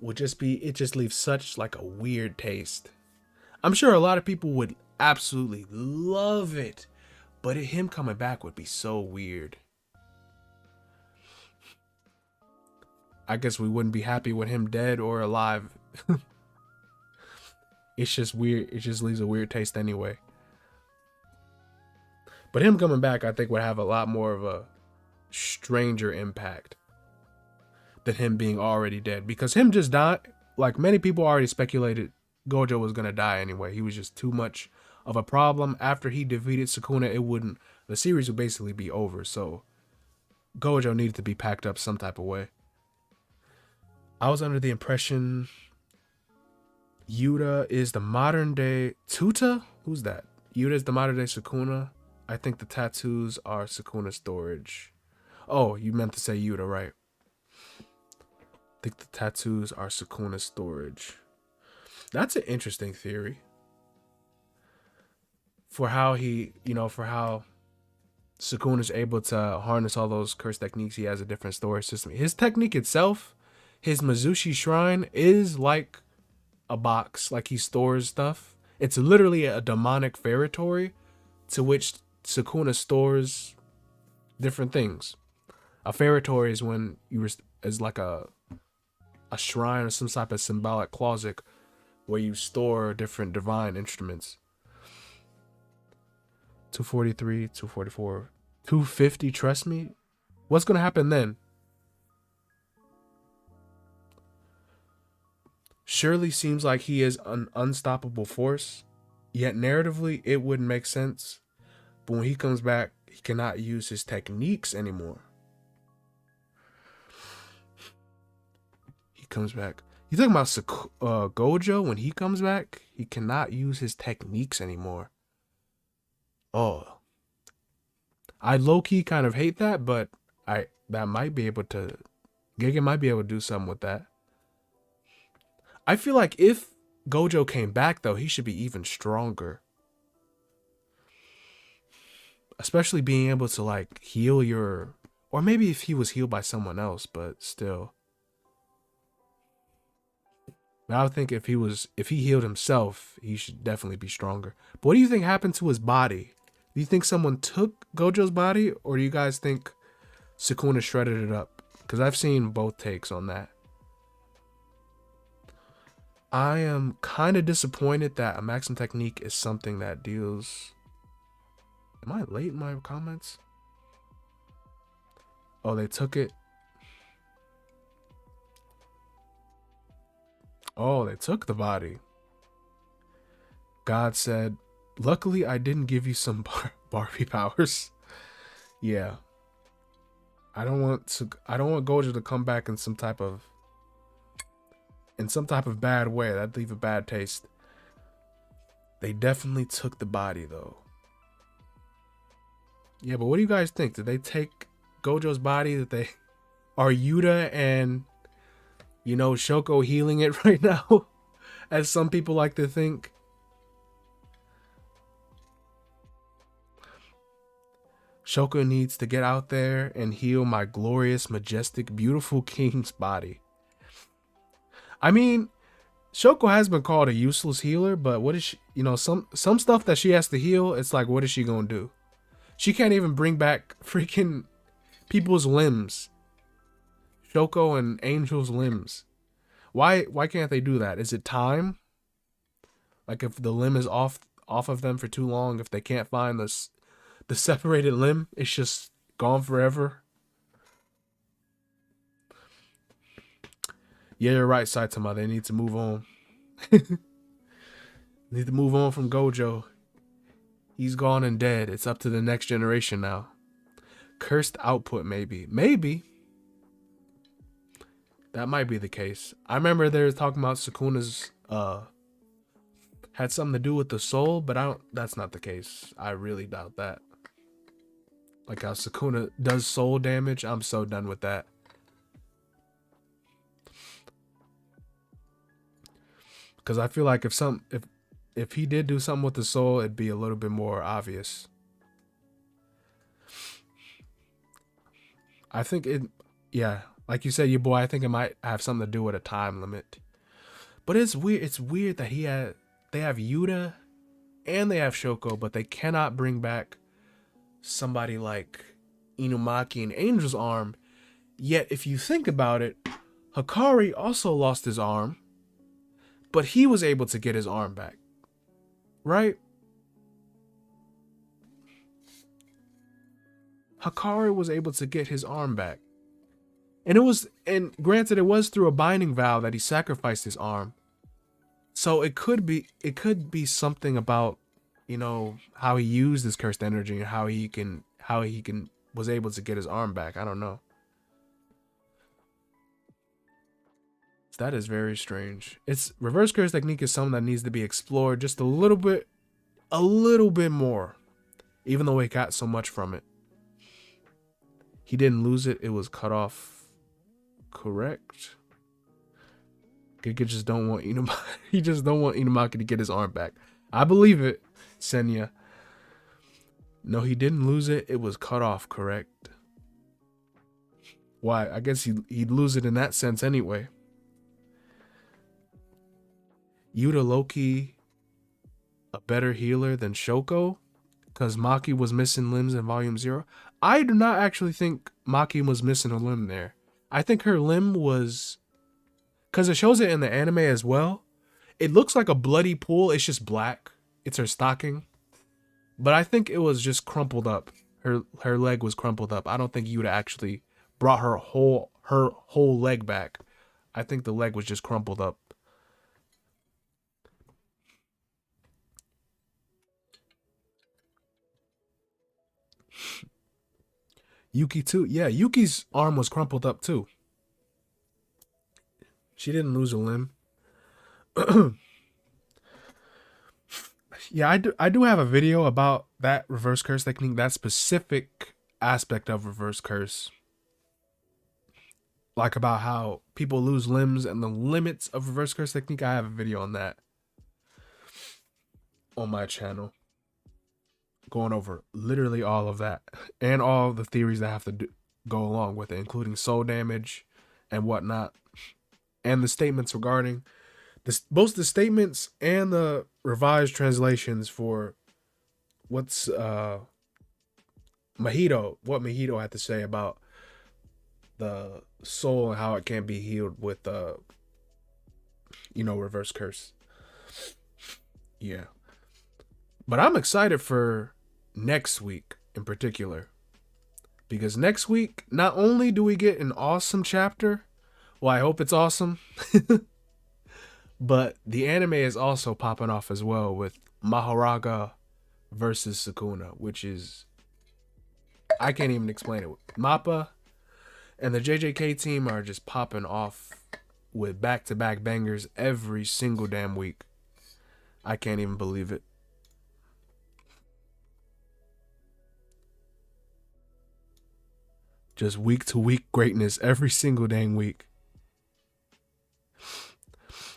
A: it just leaves such like a weird taste. I'm sure a lot of people would absolutely love it, but him coming back would be so weird. I guess we wouldn't be happy with him dead or alive. It's just weird. It just leaves a weird taste anyway. But him coming back, I think, would have a lot more of a stranger impact than him being already dead. Because him just died, like many people already speculated, Gojo was going to die anyway. He was just too much of a problem. After he defeated Sukuna, the series would basically be over. So Gojo needed to be packed up some type of way. I was under the impression Yuta is the modern day Tuta? Who's that? Yuta is the modern day Sukuna. I think the tattoos are Sukuna storage. Oh, you meant to say Yuta, right? I think the tattoos are Sukuna storage. That's an interesting theory. For how Sukuna is able to harness all those curse techniques, he has a different storage system. His technique itself, his Mizushi Shrine, is like a box, like he stores stuff. It's literally a demonic feretory to which Sukuna stores different things. A feretory is when is like a shrine or some type of symbolic closet where you store different divine instruments. 243, 244, 250, trust me. What's going to happen then? Surely seems like he is an unstoppable force, yet narratively it wouldn't make sense. But when he comes back, he cannot use his techniques anymore. He comes back. You talking about Gojo? When he comes back, he cannot use his techniques anymore. Oh, I low-key kind of hate that, but Giga might be able to do something with that. I feel like if Gojo came back, though, he should be even stronger. Especially being able to, like, heal Or maybe if he was healed by someone else, but still. But I would think if he healed himself, he should definitely be stronger. But what do you think happened to his body? Do you think someone took Gojo's body, or do you guys think Sukuna shredded it up? Because I've seen both takes on that. I am kind of disappointed that a maximum technique is something that deals... Am I late in my comments? Oh, they took it. Oh, they took the body. God said, luckily I didn't give you some Barbie powers. Yeah. I don't want Gojo to come back in some type of bad way. That'd leave a bad taste. They definitely took the body though. Yeah, but what do you guys think? Did they take Gojo's body? Are Yuta and Shoko healing it right now? As some people like to think. Shoko needs to get out there and heal my glorious, majestic, beautiful king's body. I mean, Shoko has been called a useless healer, but what is she, some stuff that she has to heal, it's like, what is she gonna do? She can't even bring back freaking people's limbs. Shoko and Angel's limbs. Why can't they do that? Is it time? Like if the limb is off of them for too long, if they can't find the separated limb, it's just gone forever. Yeah, you're right, Saitama. They need to move on. Need to move on from Gojo. He's gone and dead. It's up to the next generation now. Cursed output, maybe. Maybe. That might be the case. I remember they were talking about Sukuna's had something to do with the soul, but that's not the case. I really doubt that. Like how Sukuna does soul damage, I'm so done with that. Because I feel like if he did do something with the soul, it'd be a little bit more obvious. I think yeah, like you said, your boy, I think it might have something to do with a time limit. But it's weird. It's weird that they have Yuta and they have Shoko, but they cannot bring back somebody like Inumaki and Angel's arm. Yet, if you think about it, Hikari also lost his arm, but he was able to get his arm back. Right? Hikari was able to get his arm back. And granted, it was through a binding vow that he sacrificed his arm. So it could be something about, how he used his cursed energy and how he was able to get his arm back. I don't know. That is very strange. It's reverse curse technique is something that needs to be explored just a little bit more, even though he got so much from it. He didn't lose it. It was cut off. Correct. Giga just don't want Inumaki. He just don't want Inumaki to get his arm back. I believe it, Senya. No, he didn't lose it. It was cut off. Correct. Why? I guess he'd lose it in that sense anyway. Yuta Loki, a better healer than Shoko, because Maki was missing limbs in Volume 0. I do not actually think Maki was missing a limb there. I think her limb was, because it shows it in the anime as well. It looks like a bloody pool. It's just black. It's her stocking. But I think it was just crumpled up. Her leg was crumpled up. I don't think Yuta actually brought her whole leg back. I think the leg was just crumpled up. Yuki too. Yeah, Yuki's arm was crumpled up too. She didn't lose a limb. Yeah, I do have a video about that reverse curse technique, that specific aspect of reverse curse. Like about how people lose limbs and the limits of reverse curse technique. I have a video on that on my channel, going over literally all of that and all the theories that have to go along with it, including soul damage and whatnot, and the statements regarding both the statements and the revised translations for what's what Mahito had to say about the soul and how it can't be healed with reverse curse. Yeah. But I'm excited for next week in particular. Because next week, not only do we get an awesome chapter, well, I hope it's awesome, but the anime is also popping off as well with Mahoraga versus Sukuna, which is, I can't even explain it. Mappa and the JJK team are just popping off with back-to-back bangers every single damn week. I can't even believe it. Just week-to-week greatness every single dang week.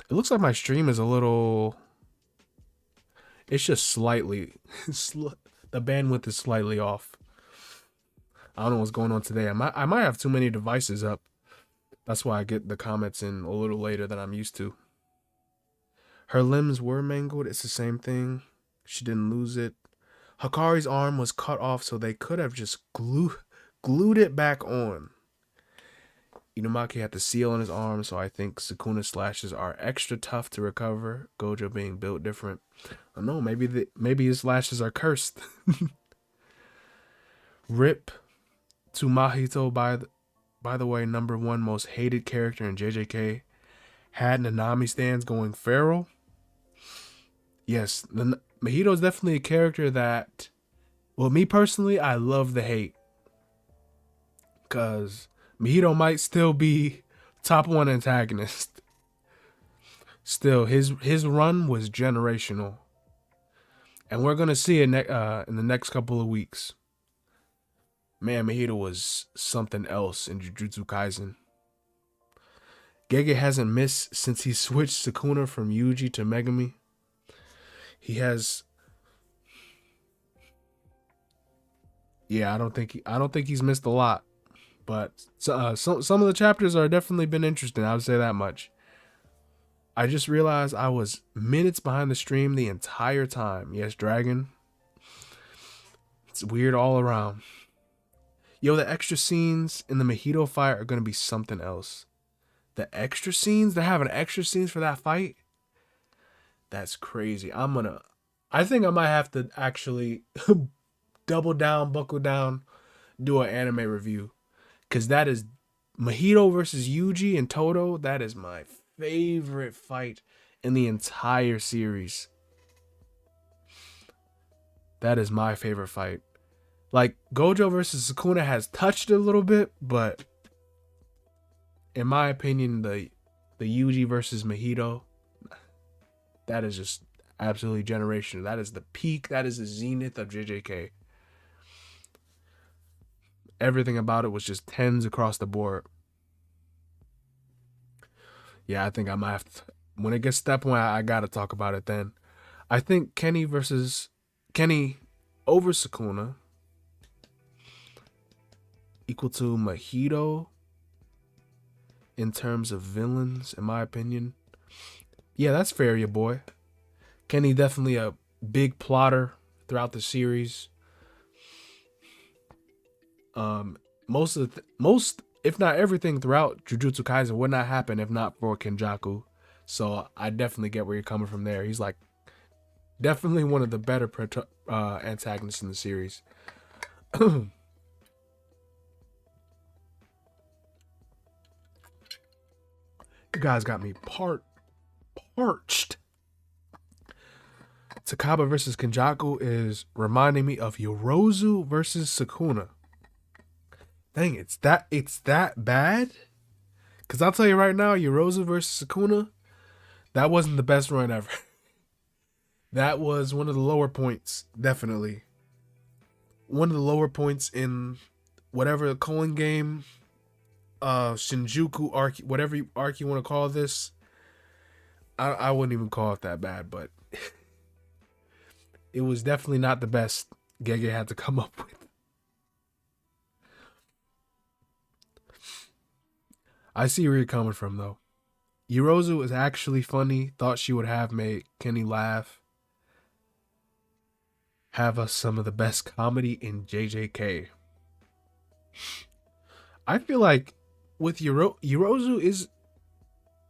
A: It looks like my stream is a little... It's just slightly... the bandwidth is slightly off. I don't know what's going on today. I might have too many devices up. That's why I get the comments in a little later than I'm used to. Her limbs were mangled. It's the same thing. She didn't lose it. Hakari's arm was cut off, so they could have just glued it back on. Inumaki had the seal on his arm, so I think Sukuna's slashes are extra tough to recover. Gojo being built different. I don't know, maybe his slashes are cursed. Rip to Mahito, by the way, #1 most hated character in JJK. Had Nanami stands going feral. Yes, Mahito is definitely a character that, well, me personally, I love the hate. Because Mahito might still be top 1 antagonist. Still, his run was generational. And we're going to see it in the next couple of weeks. Man, Mahito was something else in Jujutsu Kaisen. Gege hasn't missed since he switched Sukuna from Yuji to Megumi. He has... Yeah, I don't think he's missed a lot. But some of the chapters are definitely been interesting. I would say that much. I just realized I was minutes behind the stream the entire time. Yes, Dragon. It's weird all around. Yo, the extra scenes in the Mahito fight are going to be something else. The extra scenes? They're having extra scenes for that fight? That's crazy. I think I might have to actually buckle down, do an anime review. Because that is Mahito versus Yuji and Todo. That is my favorite fight in the entire series. That is my favorite fight. Like, Gojo versus Sukuna has touched a little bit, but in my opinion, the Yuji versus Mahito, that is just absolutely generational. That is the peak. That is the zenith of JJK. Everything about it was just 10s across the board. Yeah, I think I might have to, when it gets to that point, I gotta talk about it then. I think Kenny over Sukuna equal to Mahito in terms of villains, in my opinion. Yeah, that's fair, your boy. Kenny definitely a big plotter throughout the series. Most, if not everything throughout Jujutsu Kaisen would not happen if not for Kenjaku. So I definitely get where you're coming from there. He's like definitely one of the better antagonists in the series. You guys got me parched. Takaba versus Kenjaku is reminding me of Yorozu versus Sukuna. Dang, it's that bad? Because I'll tell you right now, Yorozu versus Sukuna, that wasn't the best run ever. That was one of the lower points, definitely. One of the lower points in whatever Culling game, Shinjuku arc, whatever arc you want to call this. I wouldn't even call it that bad, but it was definitely not the best Gege had to come up with. I see where you're coming from though. Yurozu is actually funny. Thought she would have made Kenny laugh. Have us some of the best comedy in JJK. I feel like with Yurozu is,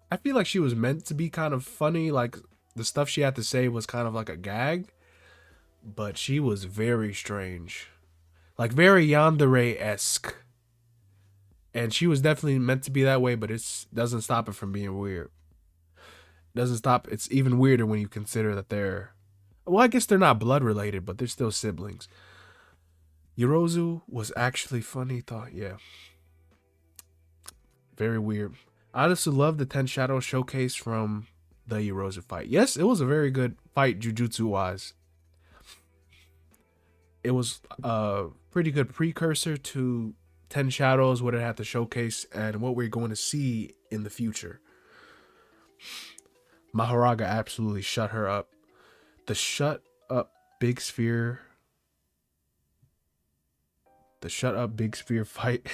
A: I feel like she was meant to be kind of funny. Like the stuff she had to say was kind of like a gag, but she was very strange, like very Yandere esque, and she was definitely meant to be that way. But it doesn't stop it from being weird. Doesn't stop. It's even weirder when you consider that they're, well, I guess they're not blood related, but they're still siblings. Yurozu was actually funny. Thought, yeah, very weird. I honestly love the Ten Shadows showcase from the Yurozu fight. Yes, it was a very good fight, jujutsu wise. It was a pretty good precursor to Ten Shadows, what it had to showcase, and what we're going to see in the future. Mahoraga absolutely shut her up. The shut up big sphere. The shut up big sphere fight.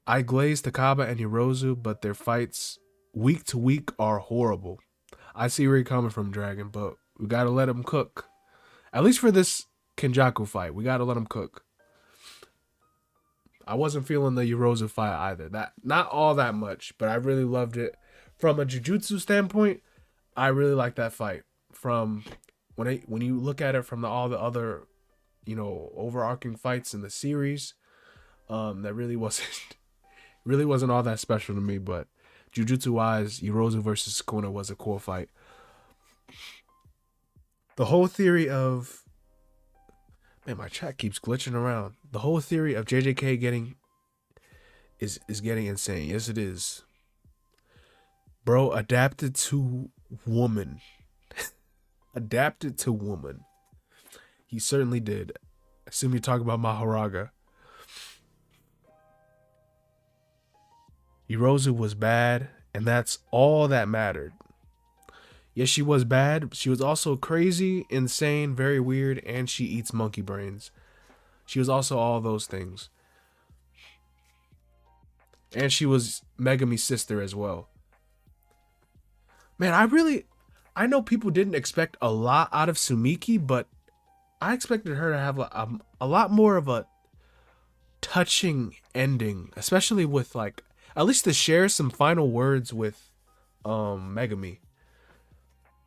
A: I glaze Takaba and Hirozu, but their fights week to week are horrible. I see where you're coming from, Dragon, but we gotta let them cook. At least for this Kenjaku fight, we gotta let them cook. I wasn't feeling the Hirozu fight either. That not all that much, but I really loved it. From a jujutsu standpoint, I really like that fight. From when you look at it from all the other, overarching fights in the series, that really wasn't really wasn't all that special to me. But jujutsu wise, Hirozu versus Sukuna was a cool fight. The whole theory of, man, my chat keeps glitching around. The whole theory of JJK getting is getting insane. Yes, it is. Bro, adapted to woman. Adapted to woman. He certainly did. I assume you're talking about Mahoraga. Hirozu was bad, and that's all that mattered. Yes, she was bad. She was also crazy, insane, very weird, and she eats monkey brains. She was also all those things. And she was Megami's sister as well. Man, I know people didn't expect a lot out of Sumiki, but I expected her to have a lot more of a touching ending, especially with like, at least to share some final words with Megami.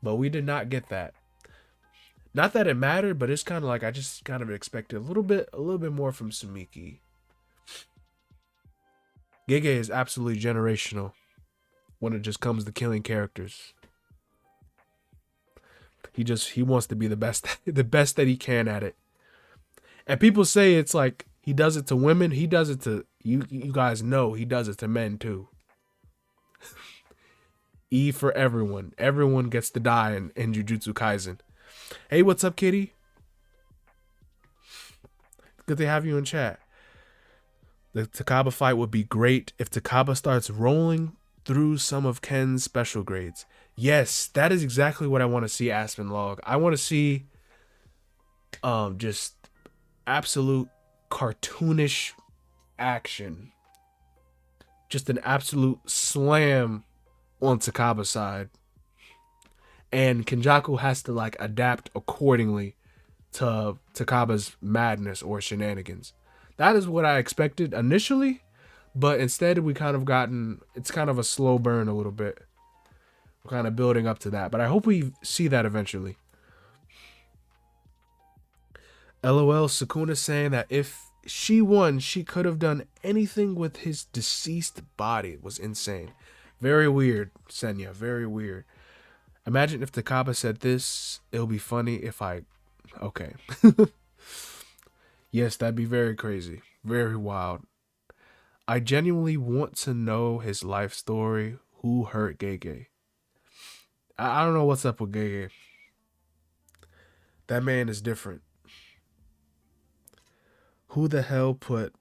A: But we did not get that. Not that it mattered, but it's kind of like I just kind of expected a little bit more from Sumiki. Gege is absolutely generational when it just comes to killing characters. He wants to be the best the best that he can at it. And people say it's like he does it to women, he does it to you guys know he does it to men too. E for everyone. Everyone gets to die in Jujutsu Kaisen. Hey, what's up, Kitty? Good to have you in chat. The Takaba fight would be great if Takaba starts rolling through some of Ken's special grades. Yes, that is exactly what I want to see, Aspen Log. I want to see just absolute cartoonish action. Just an absolute slam on Takaba's side. And Kenjaku has to like adapt accordingly to Takaba's madness or shenanigans. That is what I expected initially, but instead it's kind of a slow burn a little bit. We're kind of building up to that, but I hope we see that eventually. LOL, Sukuna saying that if she won, she could have done anything with his deceased body. It was insane. Very weird, Senya. Very weird. Imagine if Takaba said this. It'll be funny if I... Okay. Yes, that'd be very crazy. Very wild. I genuinely want to know his life story. Who hurt Gege? I don't know what's up with Gege. That man is different. Who the hell put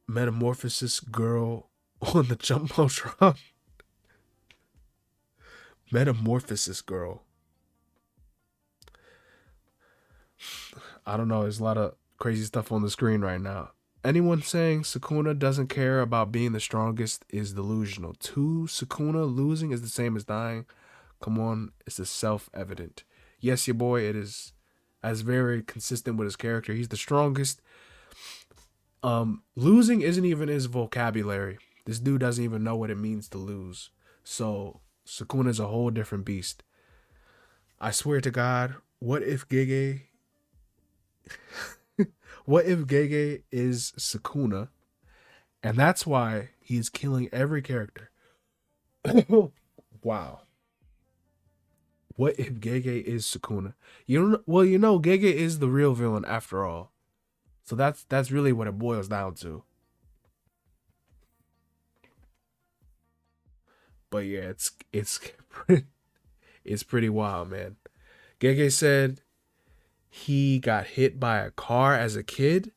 A: Metamorphosis Girl on the Jumbotron? Metamorphosis Girl. I don't know. There's a lot of crazy stuff on the screen right now. Anyone saying Sukuna doesn't care about being the strongest is delusional. To Sukuna, losing is the same as dying. Come on, it's a self-evident. Yes, your boy, it is as very consistent with his character. He's the strongest. Losing isn't even his vocabulary. This dude doesn't even know what it means to lose. So Sukuna's a whole different beast. I swear to God, what if Gege what if Gege is Sukuna and that's why he's killing every character? Wow. What if Gege is Sukuna? You don't well, Gege is the real villain after all. So that's really what it boils down to. But yeah, it's pretty wild, man. Gege said he got hit by a car as a kid,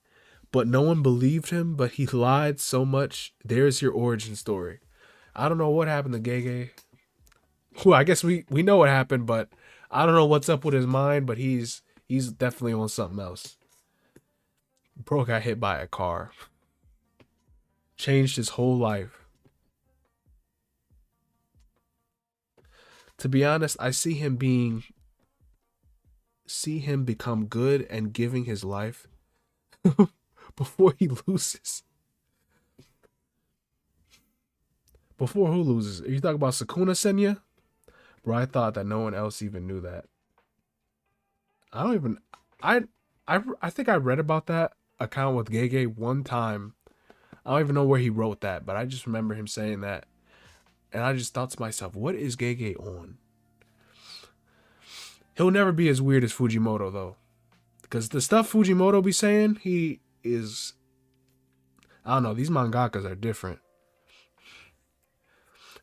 A: but no one believed him, but he lied so much. There's your origin story. I don't know what happened to Gege. Well, I guess we know what happened, but I don't know what's up with his mind, but he's definitely on something else. Bro got hit by a car. Changed his whole life. To be honest, I see him become good and giving his life before he loses. Before who loses? Are you talking about Sukuna Senya? Bro, I thought that no one else even knew that. I don't even I think I read about that account with Gege one time. I don't even know where he wrote that, but I just remember him saying that. And I just thought to myself, what is Gege on? He'll never be as weird as Fujimoto though. Because the stuff Fujimoto be saying, he is, I don't know, these mangakas are different.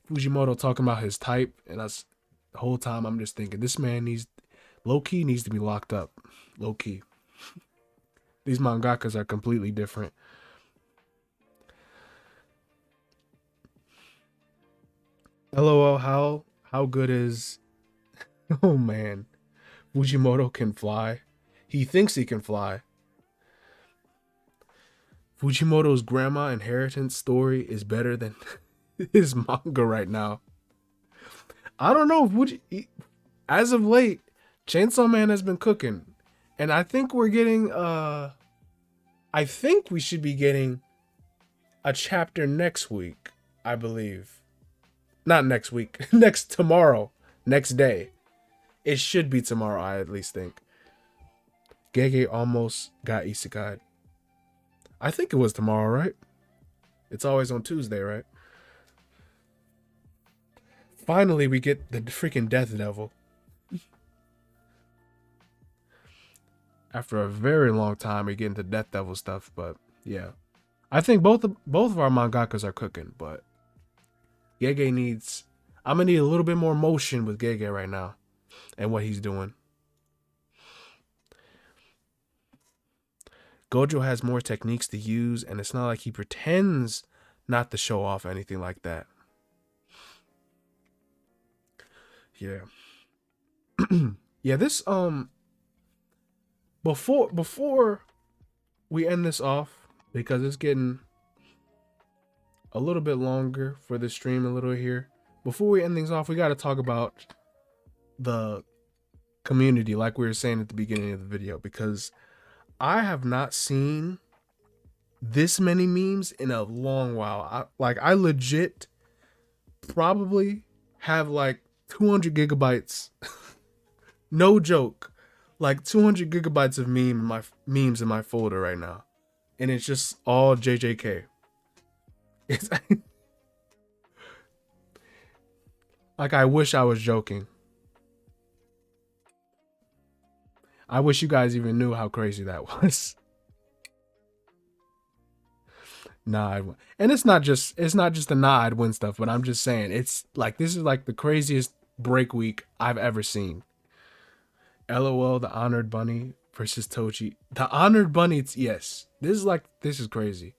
A: Fujimoto talking about his type, and that's the whole time I'm just thinking, this man low-key needs to be locked up. Low-key. These mangakas are completely different. LOL, how good is, oh man, Fujimoto can fly. He thinks he can fly. Fujimoto's grandma inheritance story is better than his manga right now. I don't know if as of late, Chainsaw Man has been cooking. And I think we're getting I think we should be getting a chapter next week, I believe. Not next week. Tomorrow. Next day. It should be tomorrow, I at least think. Gege almost got isekai. I think it was tomorrow, right? It's always on Tuesday, right? Finally, we get the freaking Death Devil. After a very long time, we get into Death Devil stuff, but yeah. I think both of our mangakas are cooking, but Gege needs, I'm gonna need a little bit more motion with Gege right now and what he's doing. Gojo has more techniques to use, and it's not like he pretends not to show off anything like that. Yeah. Yeah, this before we end this off, because it's getting a little bit longer for the stream a little here. Before we end things off, we got to talk about the community, like we were saying at the beginning of the video, because I have not seen this many memes in a long while. I legit probably have like 200 gigabytes. No joke. Like 200 gigabytes of memes in my folder right now. And it's just all JJK. It's like, I wish I was joking. I wish you guys even knew how crazy that was. Nah, and it's not just the nah I'd win stuff, but I'm just saying, it's like, this is like the craziest break week I've ever seen. LOL, the Honored Bunny versus Toji. The Honored Bunny, yes. This is crazy.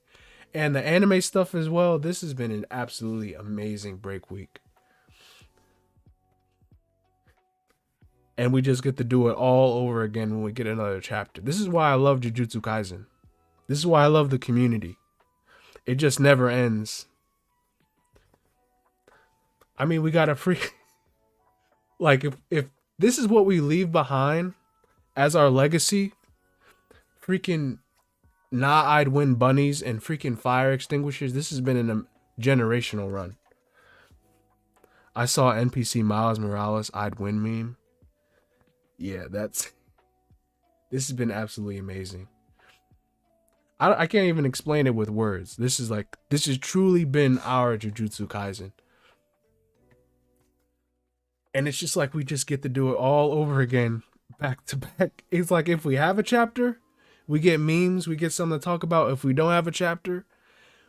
A: And the anime stuff as well. This has been an absolutely amazing break week. And we just get to do it all over again when we get another chapter. This is why I love Jujutsu Kaisen. This is why I love the community. It just never ends. I mean, we got a free like if this is what we leave behind as our legacy, freaking nah I'd win bunnies and freaking fire extinguishers. This has been in a generational run. I saw NPC Miles Morales I'd win meme. Yeah, this has been absolutely amazing. I can't even explain it with words. This has truly been our Jujutsu Kaisen. And it's just like we just get to do it all over again, back to back. It's like if we have a chapter, we get memes, we get something to talk about. If we don't have a chapter,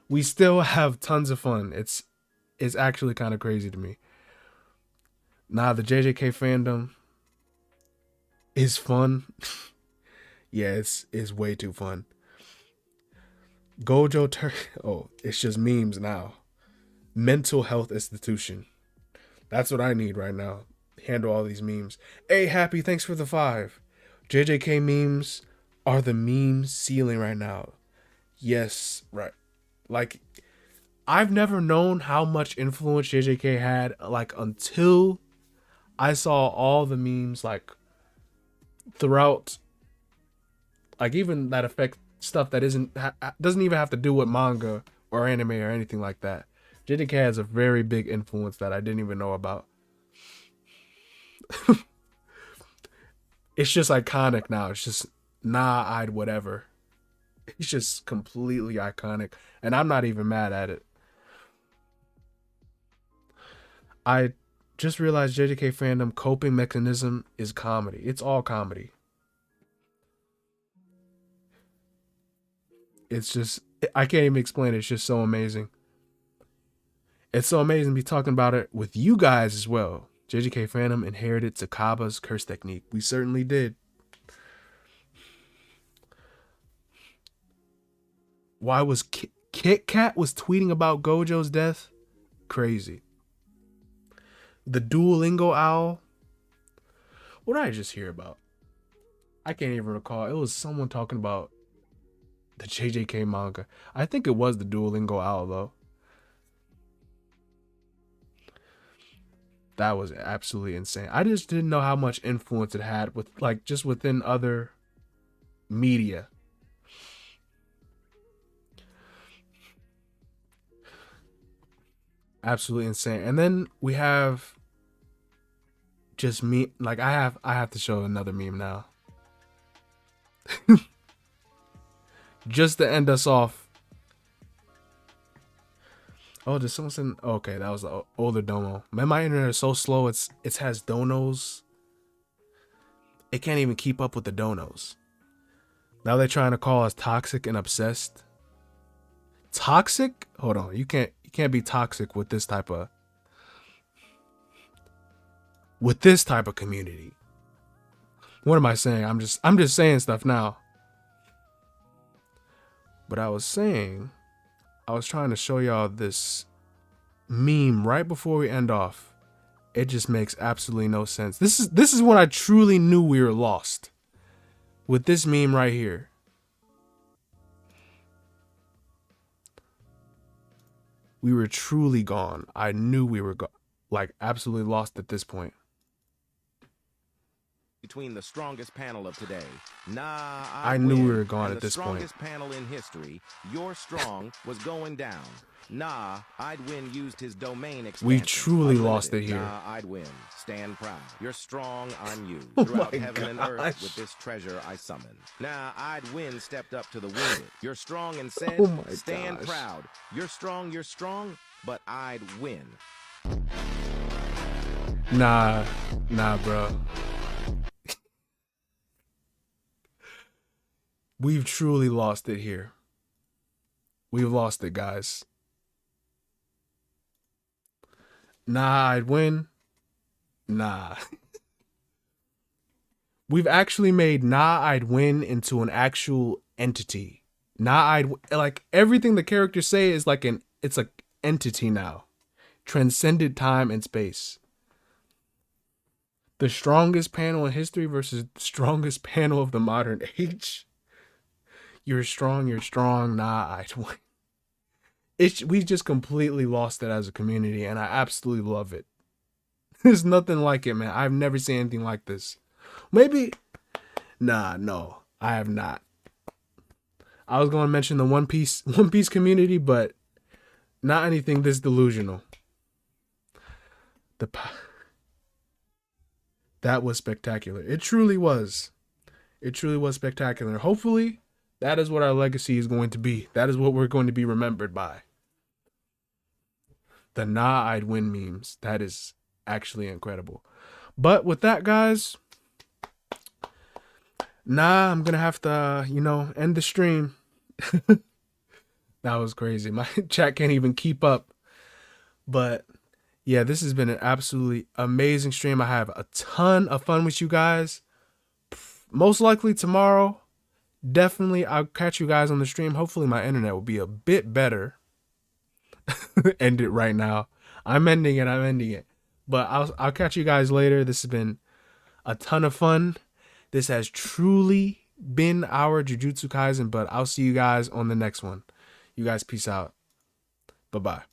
A: we still have tons of fun. It's actually kind of crazy to me. Nah, the JJK fandom is fun. Yeah, it's way too fun. Oh, it's just memes now. Mental health institution. That's what I need right now. Handle all these memes. Hey, Happy, thanks for the 5. JJK memes are the meme ceiling right now. Yes, right. Like, I've never known how much influence JJK had, like, until I saw all the memes, like, throughout, like, even that affect stuff that doesn't even have to do with manga or anime or anything like that. JJK has a very big influence that I didn't even know about. It's just iconic now. It's just nah, I'd whatever. It's just completely iconic, and I'm not even mad at it. I just realized JJK fandom coping mechanism is comedy. It's all comedy. It's just, I can't even explain it. It's just so amazing. It's so amazing to be talking about it with you guys as well. JJK fandom inherited Takaba's curse technique. We certainly did. Why was Kit Kat was tweeting about Gojo's death? Crazy. The Duolingo owl. What did I just hear about? I can't even recall. It was someone talking about the JJK manga. I think it was the Duolingo owl though. That was absolutely insane. I just didn't know how much influence it had with like just within other media. Absolutely insane. And then we have just me, like I have to show another meme now. Just to end us off. Oh, did someone send? Okay, that was the older domo. Man, my internet is so slow. It has donos. It can't even keep up with the donos. Now they're trying to call us toxic and obsessed. Toxic? Hold on. You can't be toxic with this type of community. What am I saying? I'm just saying stuff now. But I was trying to show y'all this meme right before we end off. It just makes absolutely no sense. This is when I truly knew we were lost. With this meme right here. We were truly gone. I knew we were like absolutely lost at this point.
B: Between the strongest panel of today,
A: I knew we were gone at this point.
B: The strongest panel in history, You're Strong, was going down. I'd win used his domain expansion.
A: We truly lost it here.
B: I'd win. Stand proud. You're strong, I'm you.
A: Oh
B: Throughout heaven and earth, with this treasure I summon. I'd win stepped up to the wounded. You're strong and said, stand proud. You're strong, but I'd win.
A: Nah, bro. We've truly lost it here. We've lost it, guys. I'd win. We've actually made I'd win into an actual entity. Like everything the characters say is like it's an entity now. Transcended time and space. The strongest panel in history versus the strongest panel of the modern age. You're strong. Nah, I'd win. We just completely lost it as a community, and I absolutely love it. There's nothing like it, man. I've never seen anything like this. Maybe, nah, no, I have not. I was going to mention the One Piece community, but not anything this delusional. That was spectacular. It truly was. It truly was spectacular. Hopefully, that is what our legacy is going to be. That is what we're going to be remembered by. The nah, I'd win memes. That is actually incredible. But with that, guys, I'm gonna have to, end the stream. That was crazy. My chat can't even keep up. But yeah, this has been an absolutely amazing stream. I have a ton of fun with you guys. Most likely tomorrow, definitely I'll catch you guys on the stream. Hopefully my internet will be a bit better. End it right now. I'm ending it. But I'll catch you guys later. This has been a ton of fun. This has truly been our Jujutsu Kaisen, but I'll see you guys on the next one. You guys peace out. Bye-bye.